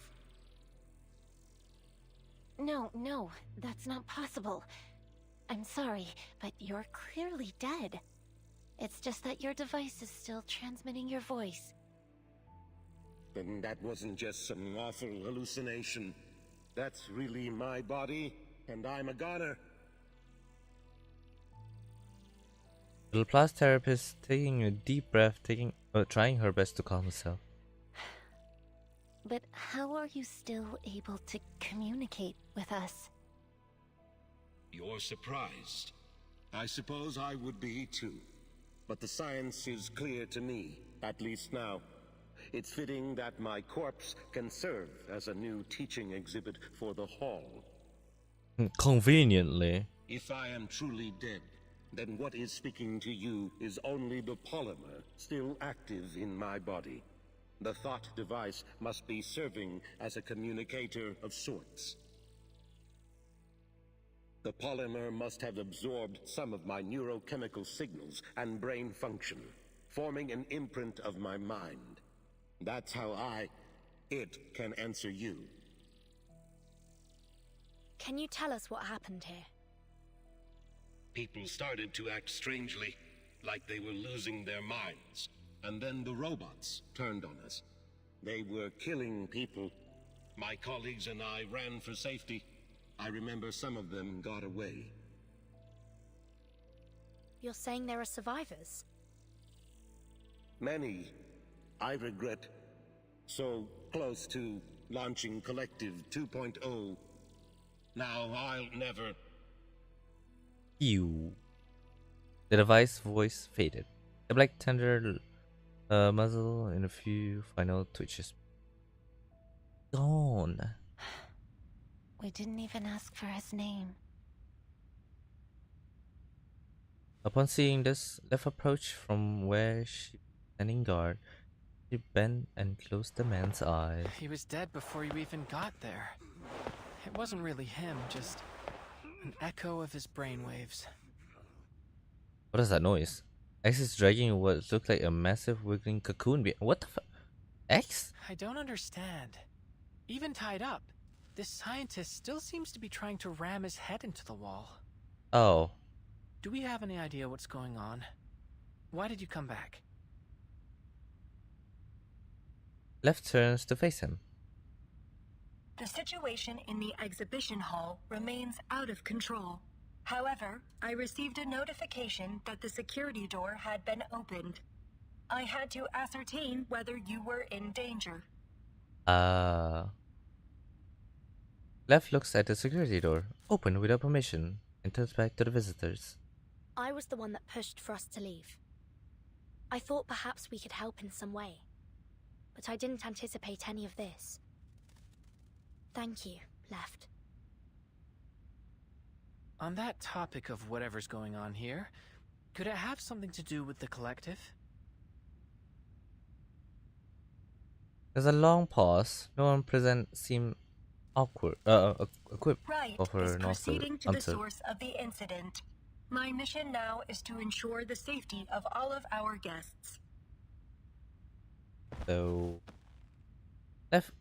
No, that's not possible. I'm sorry, but you're clearly dead. It's just that your device is still transmitting your voice. Then that wasn't just some awful hallucination. That's really my body, and I'm a goner. The Laplace therapist taking a deep breath, trying her best to calm herself. But how are you still able to communicate with us? You're surprised. I suppose I would be too. But the science is clear to me, at least now. It's fitting that my corpse can serve as a new teaching exhibit for the hall. Conveniently. If I am truly dead, then what is speaking to you is only the polymer still active in my body. The thought device must be serving as a communicator of sorts. The polymer must have absorbed some of my neurochemical signals and brain function, forming an imprint of my mind. That's how it can answer you. Can you tell us what happened here? People started to act strangely, like they were losing their minds. And then the robots turned on us. They were killing people. My colleagues and I ran for safety. I remember some of them got away. You're saying there are survivors? Many. I regret. So close to launching Collective 2.0. Now I'll never... You. The device voice faded. The black tender muzzle in a few final twitches. Gone. We didn't even ask for his name. Upon seeing this, Lev approached from where she was standing guard. She bent and closed the man's eyes. He was dead before you even got there. It wasn't really him, just an echo of his brainwaves. What is that noise? X is dragging what looked like a massive wiggling cocoon. What the fuck? X? I don't understand. Even tied up, this scientist still seems to be trying to ram his head into the wall. Oh. Do we have any idea what's going on? Why did you come back? Lev turns to face him. The situation in the exhibition hall remains out of control. However, I received a notification that the security door had been opened. I had to ascertain whether you were in danger. Lev looks at the security door, open without permission, and turns back to the visitors. I was the one that pushed for us to leave. I thought perhaps we could help in some way, but I didn't anticipate any of this. Thank you, Left. On that topic of whatever's going on here, could it have something to do with the collective? There's a long pause. No one present seemed awkward, equipped Right for her is proceeding to the answer. source of the incident. My mission now is to ensure the safety of all of our guests. So, Lev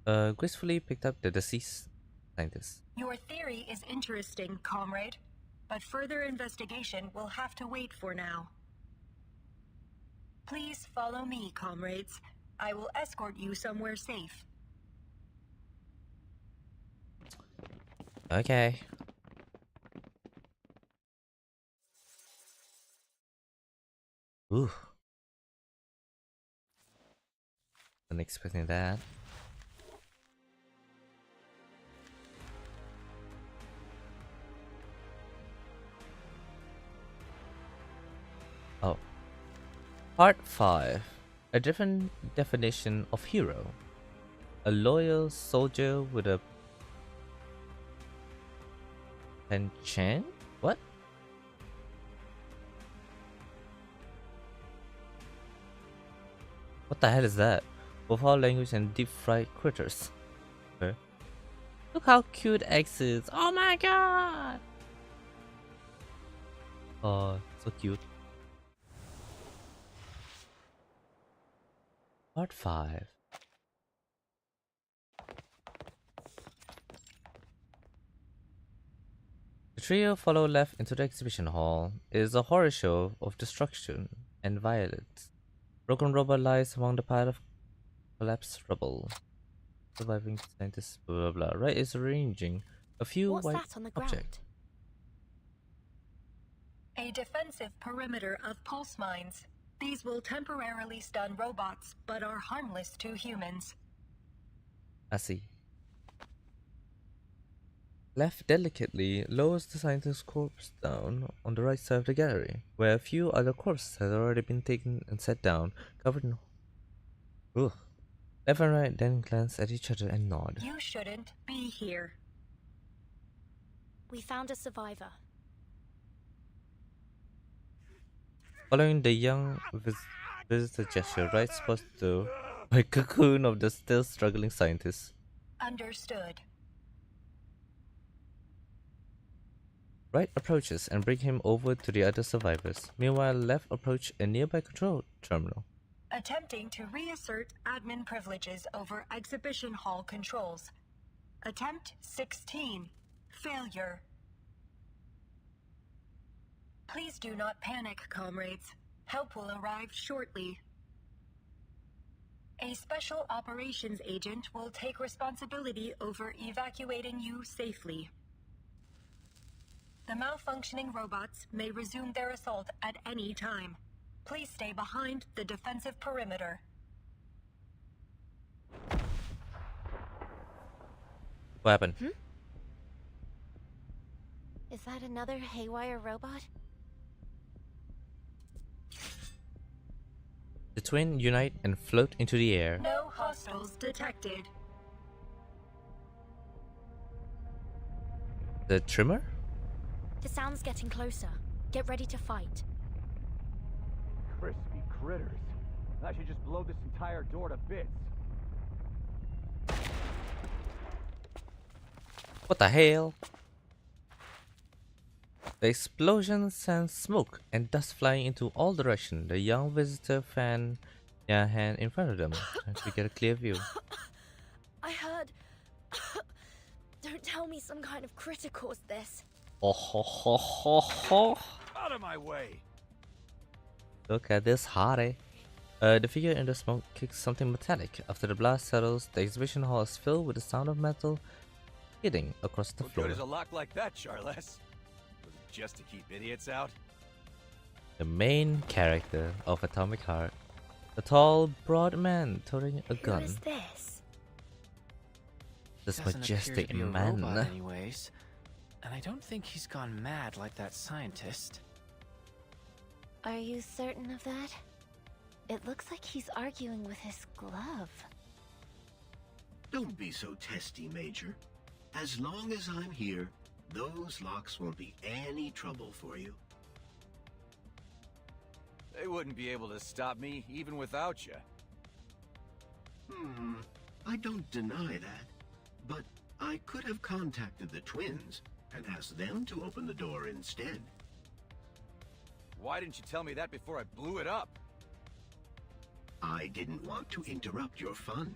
gracefully picked up the deceased scientist. Your theory is interesting, comrade, but further investigation will have to wait for now. Please follow me, comrades. I will escort you somewhere safe. Okay. Ooh. Wasn't expecting that. Oh. Part 5. A different definition of hero. A loyal soldier with a penchant? What? What the hell is that? For foul language and deep fried critters. Okay. Look how cute X is. Oh my god! Oh, so cute. Part 5. The trio follow left into the exhibition hall. It is a horror show of destruction and violence. Broken robot lies among the pile of collapsed rubble. Surviving scientists, blah blah blah. Right is arranging a few What's white that on the objects. A defensive perimeter of pulse mines. These will temporarily stun robots, but are harmless to humans. I see. Left delicately lowers the scientist's corpse down on the right side of the gallery, where a few other corpses had already been taken and set down, covered in. Ugh. Left and right then glance at each other and nod. You shouldn't be here. We found a survivor. Following the young visitor gesture, right spots the white cocoon of the still struggling scientist. Understood. Right approaches and bring him over to the other survivors. Meanwhile, left approach a nearby control terminal. Attempting to reassert admin privileges over exhibition hall controls. Attempt 16. Failure. Please do not panic, comrades. Help will arrive shortly. A special operations agent will take responsibility over evacuating you safely. The malfunctioning robots may resume their assault at any time. Please stay behind the defensive perimeter. What happened? Is that another haywire robot? The twin unite and float into the air. No hostiles detected. The trimmer? The sound's getting closer. Get ready to fight. Crispy critters. I should just blow this entire door to bits. What the hell? The explosion sends smoke and dust flying into all directions. The young visitor fan their hand in front of them, trying to get a clear view. I heard. Don't tell me some kind of critter caused this. Oh ho ho ho ho! Out of my way! Look at this hottie. The figure in the smoke kicks something metallic. After the blast settles, the exhibition hall is filled with the sound of metal hitting across the floor. What good is a lock like that, Charles? Was it just to keep idiots out? The main character of Atomic Heart, a tall, broad man toting a gun. Who is this? This Doesn't majestic appear to be a man. robot anyways. And I don't think he's gone mad like that scientist. Are you certain of that? It looks like he's arguing with his glove. Don't be so testy, Major. As long as I'm here, those locks won't be any trouble for you. They wouldn't be able to stop me even without you. I don't deny that. But I could have contacted the twins and asked them to open the door instead. Why didn't you tell me that before I blew it up? I didn't want to interrupt your fun.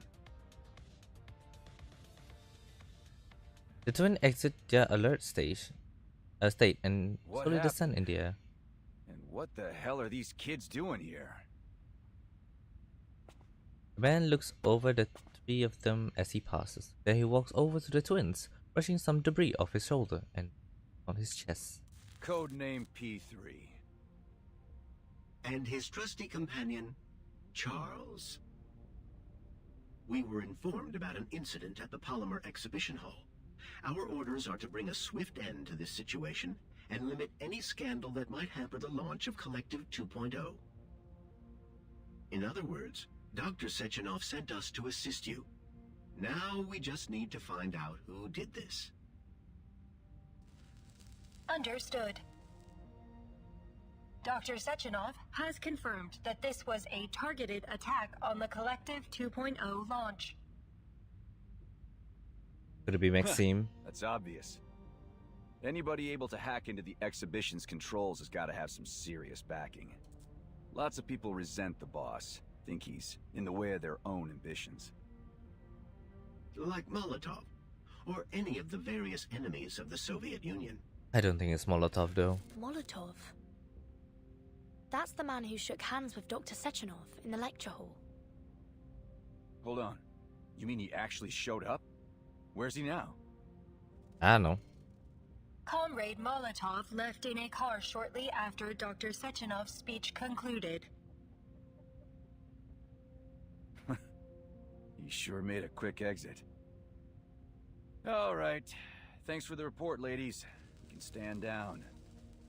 The twin exit their alert state and What slowly happened? descend in the air. And what the hell are these kids doing here? The man looks over the three of them as he passes. Then he walks over to the twins, brushing some debris off his shoulder and on his chest. Codename P3. And his trusty companion, Charles. We were informed about an incident at the Polymer Exhibition Hall. Our orders are to bring a swift end to this situation and limit any scandal that might hamper the launch of Collective 2.0. In other words, Dr. Sechenov sent us to assist you. Now we just need to find out who did this. Understood. Dr. Sechenov has confirmed that this was a targeted attack on the Collective 2.0 launch. Could it be Maxime? That's obvious. Anybody able to hack into the exhibition's controls has got to have some serious backing. Lots of people resent the boss, think he's in the way of their own ambitions. Like Molotov, or any of the various enemies of the Soviet Union. I don't think it's Molotov though. Molotov? That's the man who shook hands with Dr. Sechenov in the lecture hall. Hold on. You mean he actually showed up? Where's he now? I don't know. Comrade Molotov left in a car shortly after Dr. Sechenov's speech concluded. He sure made a quick exit. All right. Thanks for the report, ladies. You can stand down.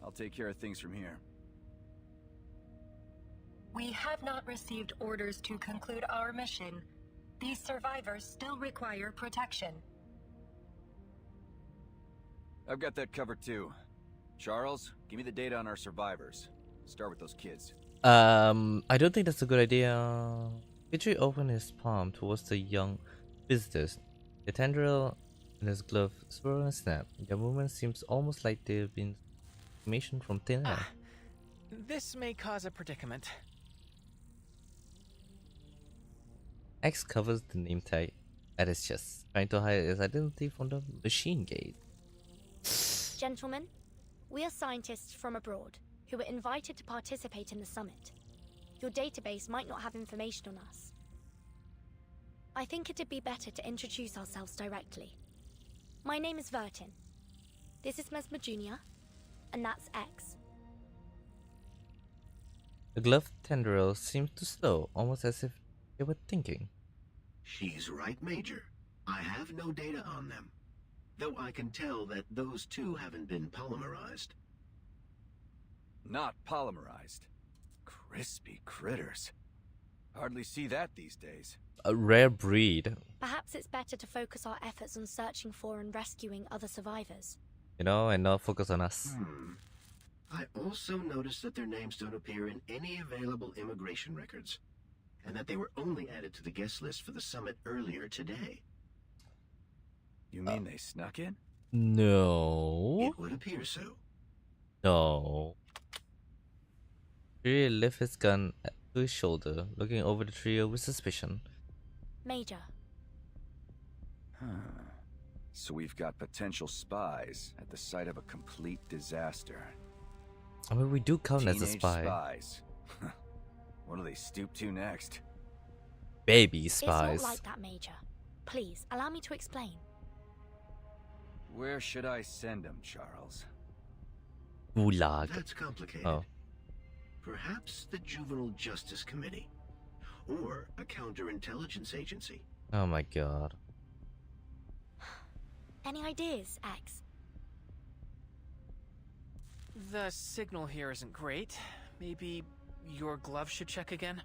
I'll take care of things from here. We have not received orders to conclude our mission. These survivors still require protection. I've got that covered too. Charles, give me the data on our survivors. Start with those kids. I don't think that's a good idea. Petrie opened his palm towards the young visitors. The tendril in his glove swirl and snap. Their movement seems almost like they've been formation from thin air. This may cause a predicament. X covers the name tag at his chest, trying to hide his identity from the machine gaze. Gentlemen, we are scientists from abroad who were invited to participate in the summit. Your database might not have information on us. I think it'd be better to introduce ourselves directly. My name is Vertin. This is Mesmer Jr., and that's X. The glove tendril seems to slow, almost as if they were thinking. She's right, Major. I have no data on them. Though I can tell that those two haven't been polymerized. Not polymerized. Crispy critters. Hardly see that these days. A rare breed. Perhaps it's better to focus our efforts on searching for and rescuing other survivors. You know, and not focus on us. I also noticed that their names don't appear in any available immigration records, and that they were only added to the guest list for the summit earlier today. You mean they snuck in? No. It would appear so. No. He lifted his gun to his shoulder, looking over the trio with suspicion. Major. So we've got potential spies at the site of a complete disaster. I mean, we do count as a Teenage spy. Spies. What do they stoop to next? Baby spies. It's not like that, Major. Please, allow me to explain. Where should I send them, Charles? Gulag. That's complicated. Oh. Perhaps the Juvenile Justice Committee, or a counterintelligence agency. Oh my god. Any ideas, X? The signal here isn't great. Maybe your glove should check again?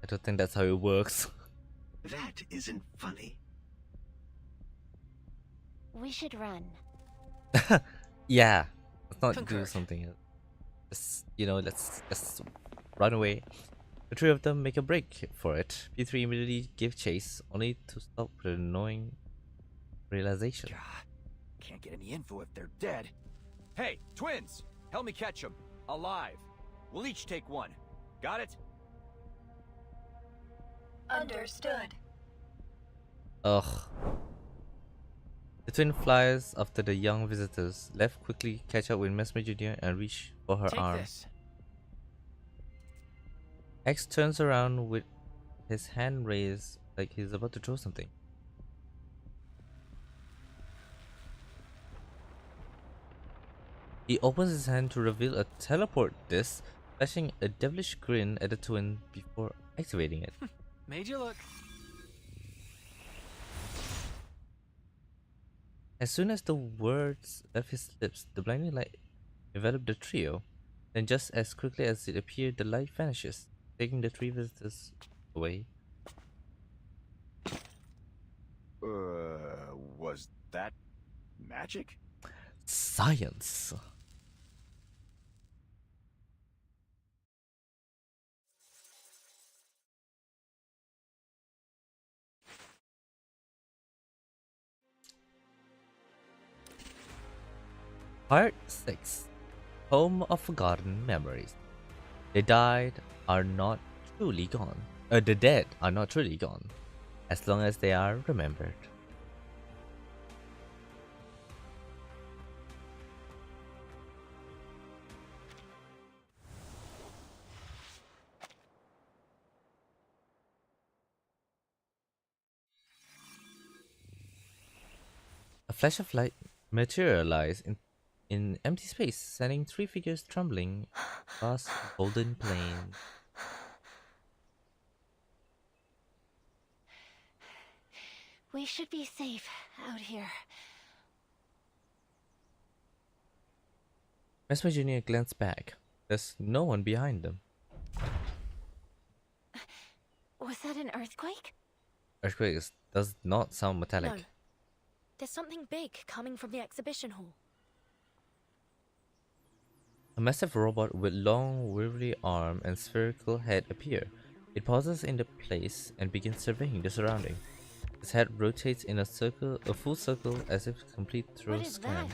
I don't think that's how it works. That isn't funny. We should run. Yeah. Let's not Concur. do something else. Just, you know, let's run away. The three of them make a break for it. P3 immediately give chase, only to stop with an annoying realization. God, can't get any info if they're dead. Hey, twins! Help me catch them. Alive. We'll each take one. Got it? Understood. Ugh. The twin flies after the young visitors, left quickly catch up with Mesmer Jr. and reach for her Take arm. this. X turns around with his hand raised like he's about to throw something. He opens his hand to reveal a teleport disc, flashing a devilish grin at the twin before activating it. Made you look. As soon as the words left his lips, the blinding light enveloped the trio. Then just as quickly as it appeared, the light vanishes, taking the three visitors away. Was that magic? Science! Part 6. Home of Forgotten Memories. The died are not truly gone. The dead are not truly gone, as long as they are remembered. A flash of light materialized in empty space, sending three figures trembling across the golden plain. We should be safe out here. Mesmer Jr. glanced back. There's no one behind them. Was that an earthquake? Earthquakes does not sound metallic. No. There's something big coming from the exhibition hall. A massive robot with long, wiry arm and spherical head appear. It pauses in the place and begins surveying the surrounding. Its head rotates in a full circle, as if complete through scan.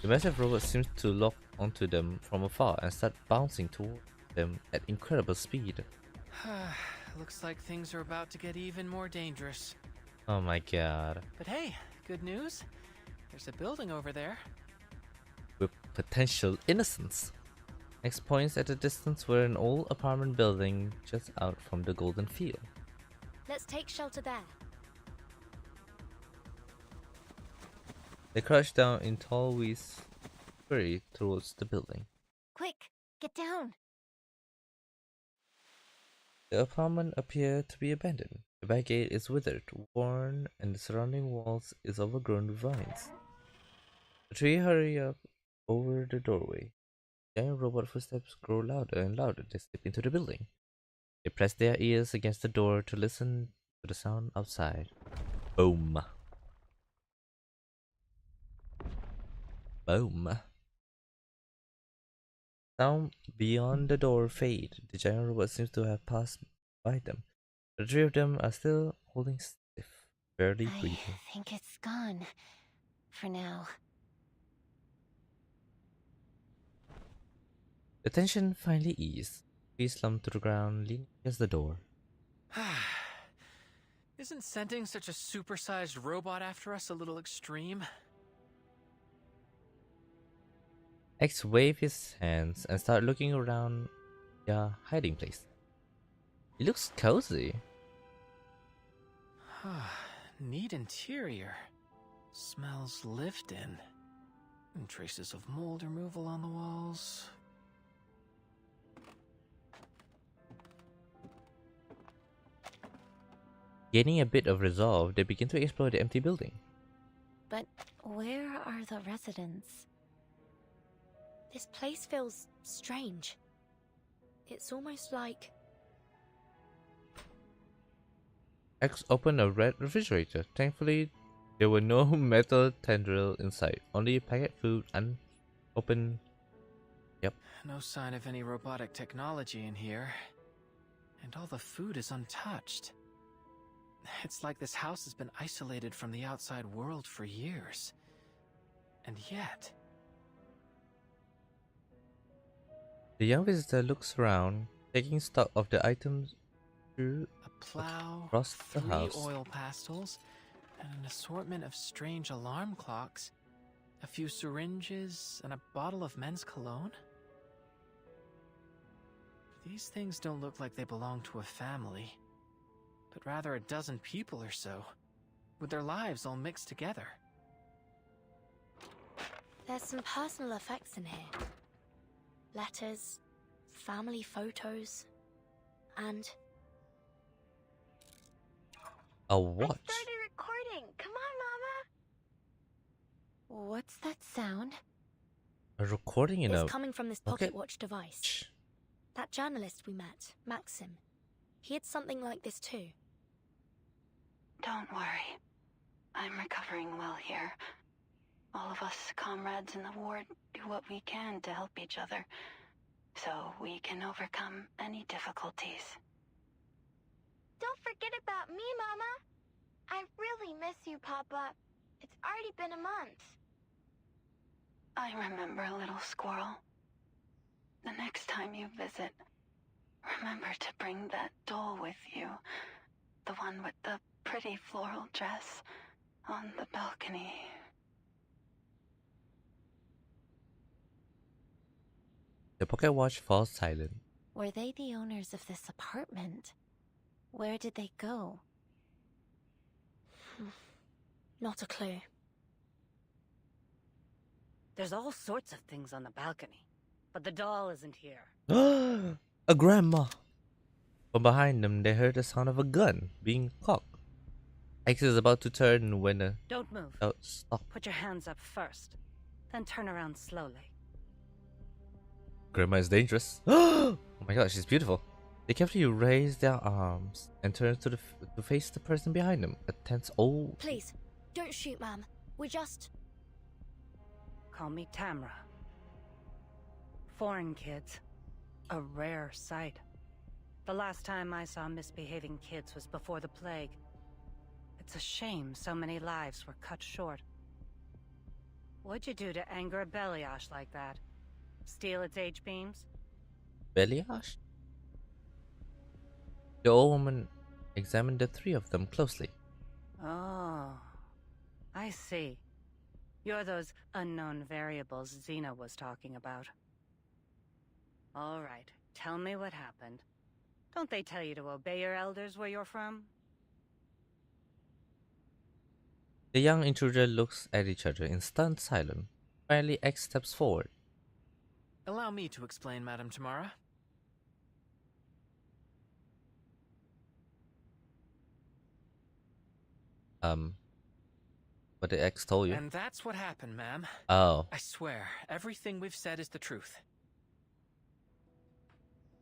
The massive robot seems to lock onto them from afar and start bouncing toward them at incredible speed. Looks like things are about to get even more dangerous. Oh my god. But hey, good news. There's a building over there. With potential innocence. Next points at a distance were an old apartment building just out from the golden field. Let's take shelter there. They crouched down in tall weeds, hurried towards the building. Quick, get down. The apartment appeared to be abandoned. The back gate is withered, worn, and the surrounding walls is overgrown with vines. The three hurry up over the doorway. Giant robot footsteps grow louder and louder. They slip into the building. They press their ears against the door to listen to the sound outside. Boom. Boom. Sound beyond the door fade. The giant robot seems to have passed by them. The three of them are still holding stiff, barely breathing. I think it's gone. For now. The tension finally eased. He slumped to the ground, leaning against the door. Isn't sending such a supersized robot after us a little extreme? X waved his hands and started looking around their hiding place. It looks cozy. Neat interior. Smells lived in. And traces of mold removal on the walls. Gaining a bit of resolve, they begin to explore the empty building. But where are the residents? This place feels strange. It's almost like... X opened a red refrigerator. Thankfully, there were no metal tendril inside, only packet food and open... Yep. No sign of any robotic technology in here. And all the food is untouched. It's like this house has been isolated from the outside world for years. And yet... The young visitor looks around, taking stock of the items through A plow, across the 3 house. oil pastels, and an assortment of strange alarm clocks. A few syringes, and a bottle of men's cologne? These things don't look like they belong to a family, but rather a dozen people or so, with their lives all mixed together. There's some personal effects in here. Letters, family photos, and... A watch. Started recording. Come on, Mama. What's that sound? A recording in It's a coming from this pocket watch device. That journalist we met, Maxim, he had something like this too. Don't worry. I'm recovering well here. All of us comrades in the ward do what we can to help each other, so we can overcome any difficulties. Don't forget about me, Mama. I really miss you, Papa. It's already been a month. I remember, little squirrel. The next time you visit, remember to bring that doll with you. The one with the pretty floral dress on the balcony. The pocket watch falls silent. Were they the owners of this apartment? Where did they go? Not a clue. There's all sorts of things on the balcony, but the doll isn't here. A grandma! From behind them, they heard the sound of a gun being cocked. X is about to turn when a... Don't move. Oh, stop. Put your hands up first, then turn around slowly. Grandma is dangerous. Oh my god, she's beautiful. They carefully raise their arms and turn to face the person behind them. A tense old... Please, don't shoot, ma'am. We're just... Call me Tamra. Foreign kids. A rare sight. The last time I saw misbehaving kids was before the plague. It's a shame so many lives were cut short. What'd you do to anger a Beliash like that? Steal its H-beams? Beliash? The old woman examined the 3 of them closely. Oh, I see. You're those unknown variables Xena was talking about. All right, tell me what happened. Don't they tell you to obey your elders where you're from? The young intruder looks at each other in stunned silence. Finally, X steps forward. Allow me to explain, Madam Tamara. What the X told you? And that's what happened, ma'am. Oh. I swear, everything we've said is the truth.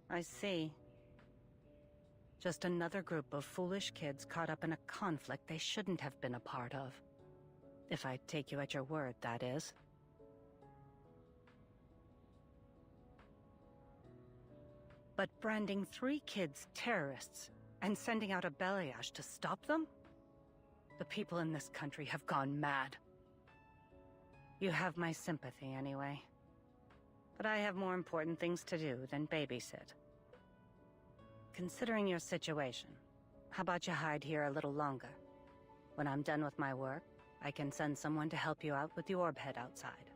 I see. Just another group of foolish kids caught up in a conflict they shouldn't have been a part of. If I take you at your word, that is. But branding 3 kids terrorists and sending out a Beliash to stop them? The people in this country have gone mad. You have my sympathy anyway. But I have more important things to do than babysit. Considering your situation, how about you hide here a little longer? When I'm done with my work, I can send someone to help you out with the orb head outside.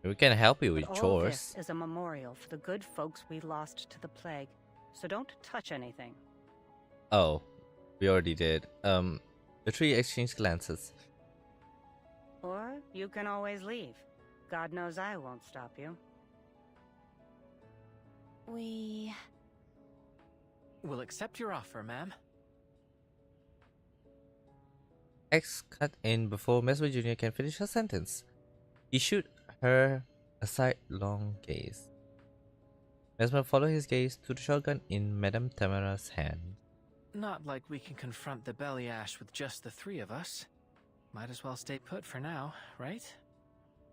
We can help you with But all chores. this is a memorial for the good folks we lost to the plague, so don't touch anything. Oh, we already did. The 3 exchange glances. Or you can always leave. God knows I won't stop you. We'll accept your offer, ma'am. X cut in before Mesmer Jr. can finish her sentence. He shoot her a sidelong gaze. Mesmer followed his gaze to the shotgun in Madame Tamara's hand. Not like we can confront the Beliash with just the 3 of us. Might as well stay put for now, right?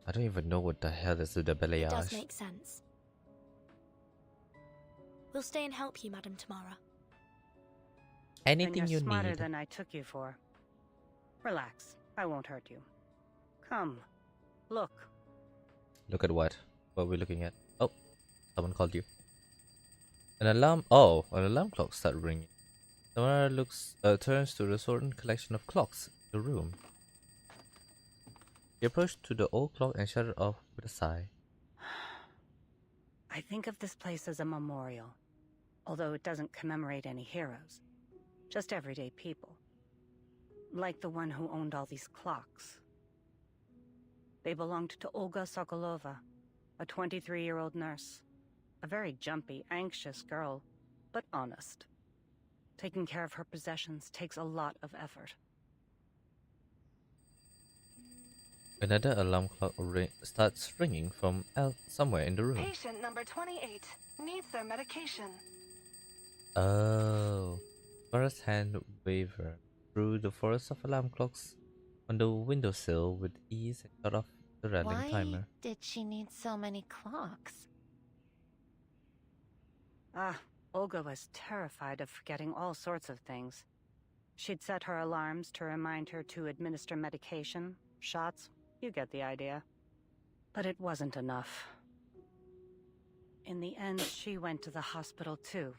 I don't even know what the hell is with the It does Beliash. make sense. We'll stay and help you, Madame Tamara. Anything Then you're you smarter need. than I took you for. Relax. I won't hurt you. Come. Look. Look at what? What are we looking at? Oh, someone called you. An alarm. Oh, an alarm clock started ringing. Tamara turns to the assorted collection of clocks in the room. She approached to the old clock and shut it off with a sigh. I think of this place as a memorial, although it doesn't commemorate any heroes. Just everyday people. Like the one who owned all these clocks. They belonged to Olga Sokolova, a 23-year-old nurse. A very jumpy, anxious girl, but honest. Taking care of her possessions takes a lot of effort. Another alarm clock starts ringing from somewhere in the room. Patient number 28 needs their medication. Oh. Laura's hand wavered through the forest of alarm clocks on the windowsill with ease and shut off the rattling Why timer. did she need so many clocks? Olga was terrified of forgetting all sorts of things. She'd set her alarms to remind her to administer medication, shots, you get the idea. But it wasn't enough. In the end, she went to the hospital too,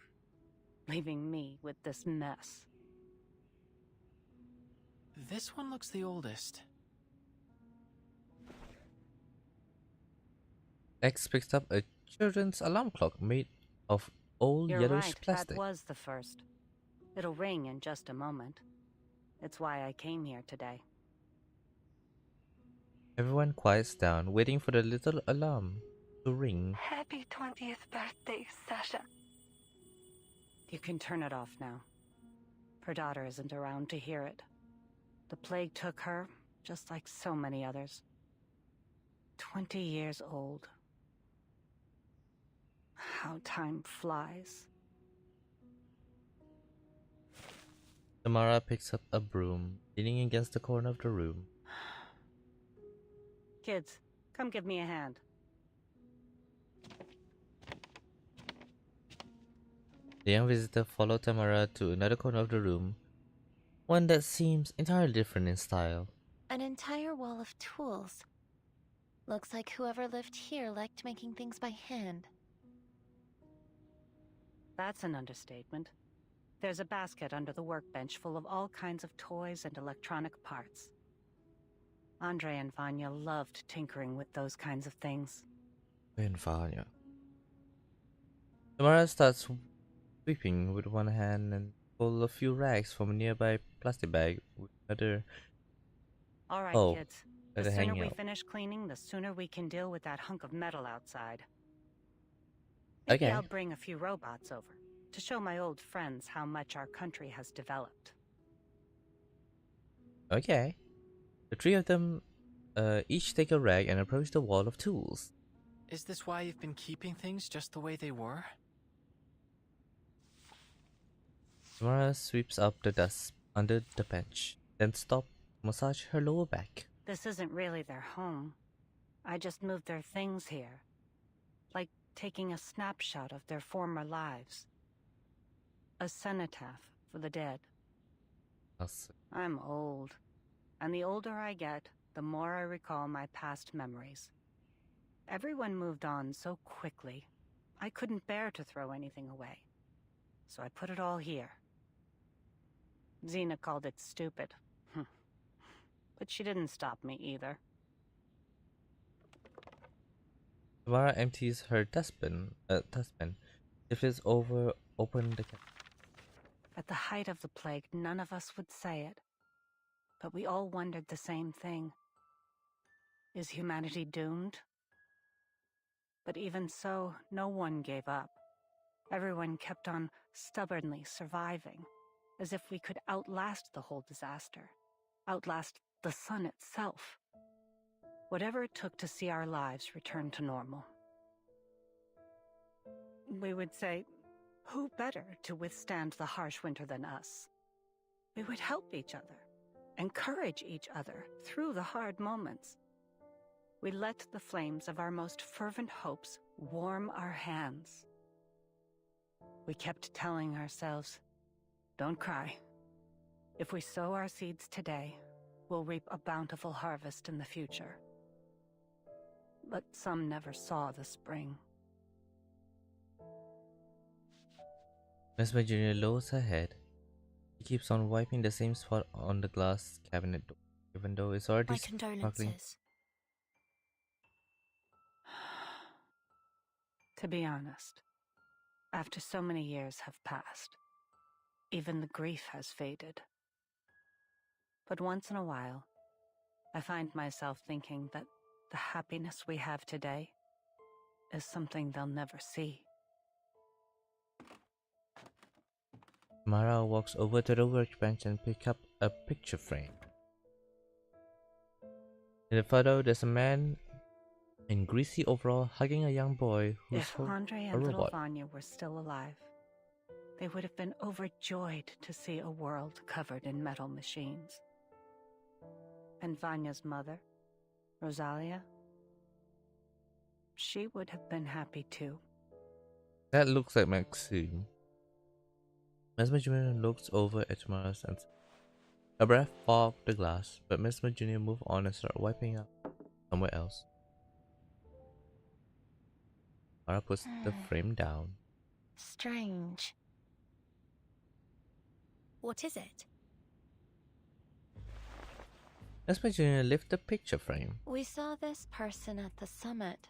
leaving me with this mess. This one looks the oldest. X picks up a children's alarm clock made of old You're yellowish right, plastic. that was the first. It'll ring in just a moment. It's why I came here today. Everyone quiets down, waiting for the little alarm to ring. Happy 20th birthday, Sasha. You can turn it off now. Her daughter isn't around to hear it. The plague took her, just like so many others. 20 years old. How time flies. Tamara picks up a broom, leaning against the corner of the room. Kids, come give me a hand. The young visitor followed Tamara to another corner of the room, one that seems entirely different in style. An entire wall of tools. Looks like whoever lived here liked making things by hand. That's an understatement. There's a basket under the workbench full of all kinds of toys and electronic parts. Andre and Vanya loved tinkering with those kinds of things. And Vanya. Tamara starts sweeping with one hand and pull a few rags from a nearby plastic bag with another. All right, Oh, kids. let The it sooner hang we out. finish cleaning, the sooner we can deal with that hunk of metal outside. Maybe Okay. I'll bring a few robots over to show my old friends how much our country has developed. Okay. The three of them each take a rag and approach the wall of tools. Is this why you've been keeping things just the way they were? Tamara sweeps up the dust under the bench, then stops to massage her lower back. This isn't really their home. I just moved their things here. Like taking a snapshot of their former lives. A cenotaph for the dead. I'm old. And the older I get, the more I recall my past memories. Everyone moved on so quickly, I couldn't bear to throw anything away. So I put it all here. Xena called it stupid. But she didn't stop me either. Tamara empties her dustbin, flips over, open the cap. At the height of the plague, none of us would say it. But we all wondered the same thing. Is humanity doomed? But even so, no one gave up. Everyone kept on stubbornly surviving, as if we could outlast the whole disaster, outlast the sun itself. Whatever it took to see our lives return to normal. We would say, who better to withstand the harsh winter than us? We would help each other, encourage each other through the hard moments. We let the flames of our most fervent hopes warm our hands. We kept telling ourselves, don't cry. If we sow our seeds today, we'll reap a bountiful harvest in the future. But some never saw the spring. Mesmer Jr. lowers her head. keeps on wiping the same spot on the glass cabinet door, even though it's already My sparkling. condolences. To be honest, after so many years have passed, even the grief has faded. But once in a while, I find myself thinking that the happiness we have today is something they'll never see. Mara walks over to the workbench and picks up a picture frame. In the photo, there's a man in greasy overall hugging a young boy who's If a Andre and little robot. Vanya were still alive, they would have been overjoyed to see a world covered in metal machines. And Vanya's mother, Rosalia, she would have been happy too. That looks like Maxine. Mesmer Jr. looks over at Mara and her breath fogged the glass, but Mesmer Jr. moved on and started wiping up somewhere else. Mara puts the frame down. Strange. What is it? Mesmer Jr. lifts the picture frame. We saw this person at the summit.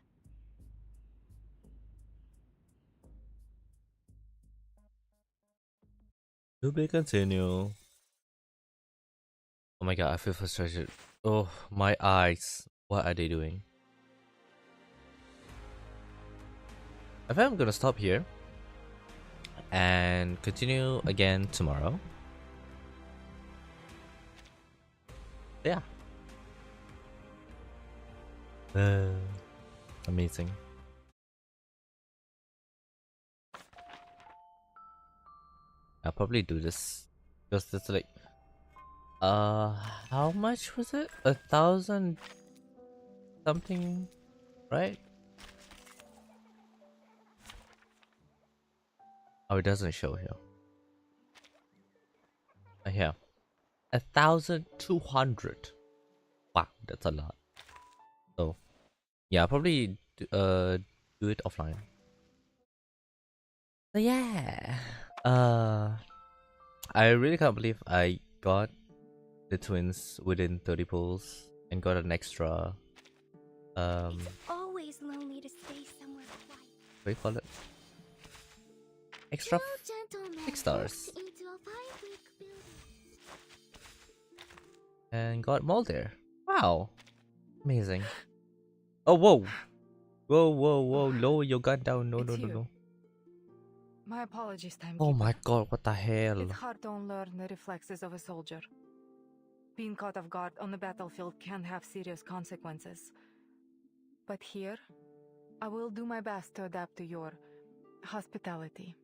To be continued. Oh my god, I feel frustrated. Oh, my eyes. What are they doing? I think I'm gonna stop here and continue again tomorrow. Yeah. Amazing. I'll probably do this because it's like, how much was it? 1,000 something, right? Oh, it doesn't show here. Yeah, 1,200. Wow, that's a lot. So, yeah, I'll probably do it offline. So yeah, I really can't believe I got the twins within 30 pulls and got an extra Always lonely to stay somewhere quiet. what do you call it? Extra 6 stars. And got Maul there. Wow. Amazing. Oh, whoa. Whoa. Lower your gun down. No. My apologies, timekeeper. Oh my god, what the hell? It's hard to unlearn the reflexes of a soldier. Being caught off guard on the battlefield can have serious consequences. But here, I will do my best to adapt to your hospitality.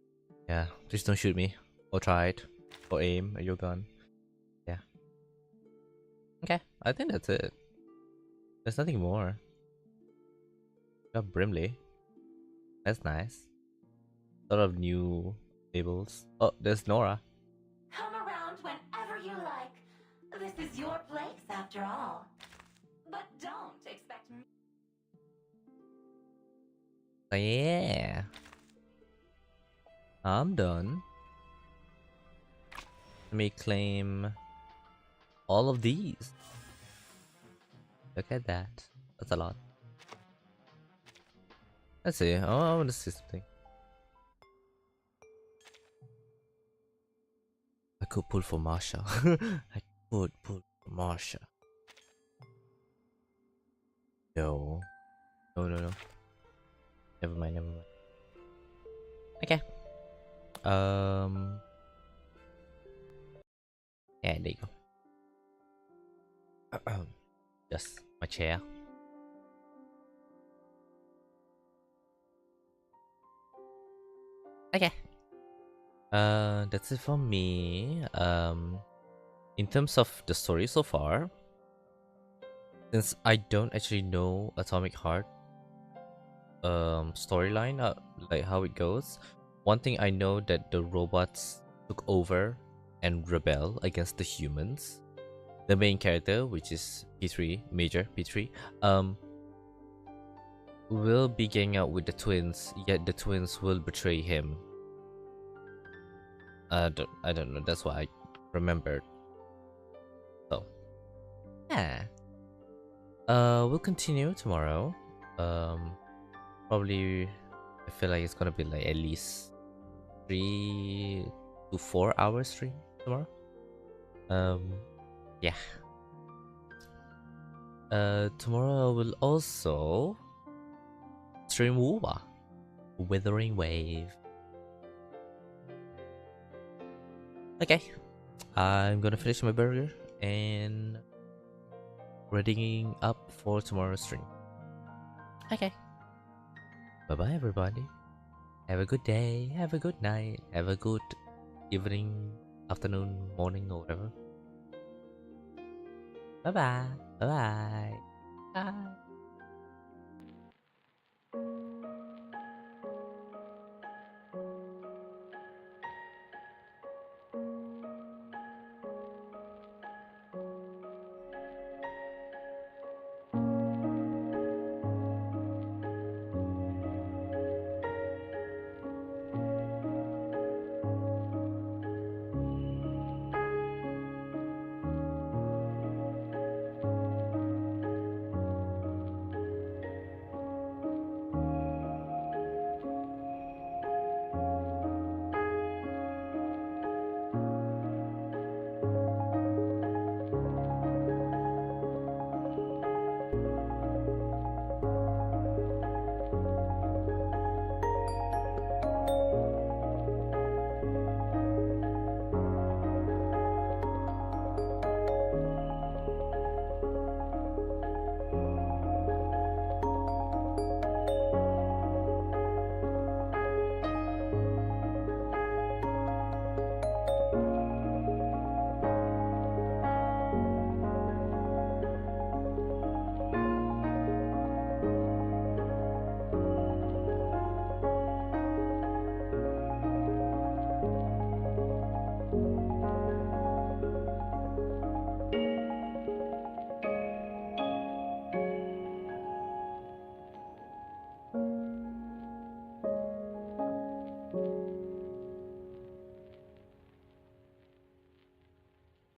Yeah, please don't shoot me. Or try it. Or aim at your gun. Yeah. Okay, I think that's it. There's nothing more. Got Brimley. That's nice. Sort of new labels. Oh, there's Nora. Come around whenever you like. This is your place after all. But don't expect me. So yeah. I'm done. Let me claim all of these. Look at that. That's a lot. Let's see. Oh, I want to see something. I could pull for Marsha. I could pull for Marsha. No. No. Never mind. Okay. Yeah, there you go. Just my chair. Okay. That's it for me. In terms of the story so far, since I don't actually know Atomic Heart storyline, like how it goes, one thing I know that the robots took over and rebel against the humans. The main character, which is P3, Major P3, will be getting out with the twins, yet the twins will betray him. I don't know. That's what remembered. So yeah. We'll continue tomorrow. Probably I feel like it's gonna be like at least 3 to 4 hours stream tomorrow. Yeah. Tomorrow I will also stream Wuwa, Withering Wave. Okay, I'm gonna finish my burger and readying up for tomorrow's stream. Okay. Bye bye everybody. Have a good day, have a good night, have a good evening, afternoon, morning, or whatever. Bye bye. Bye bye. Bye.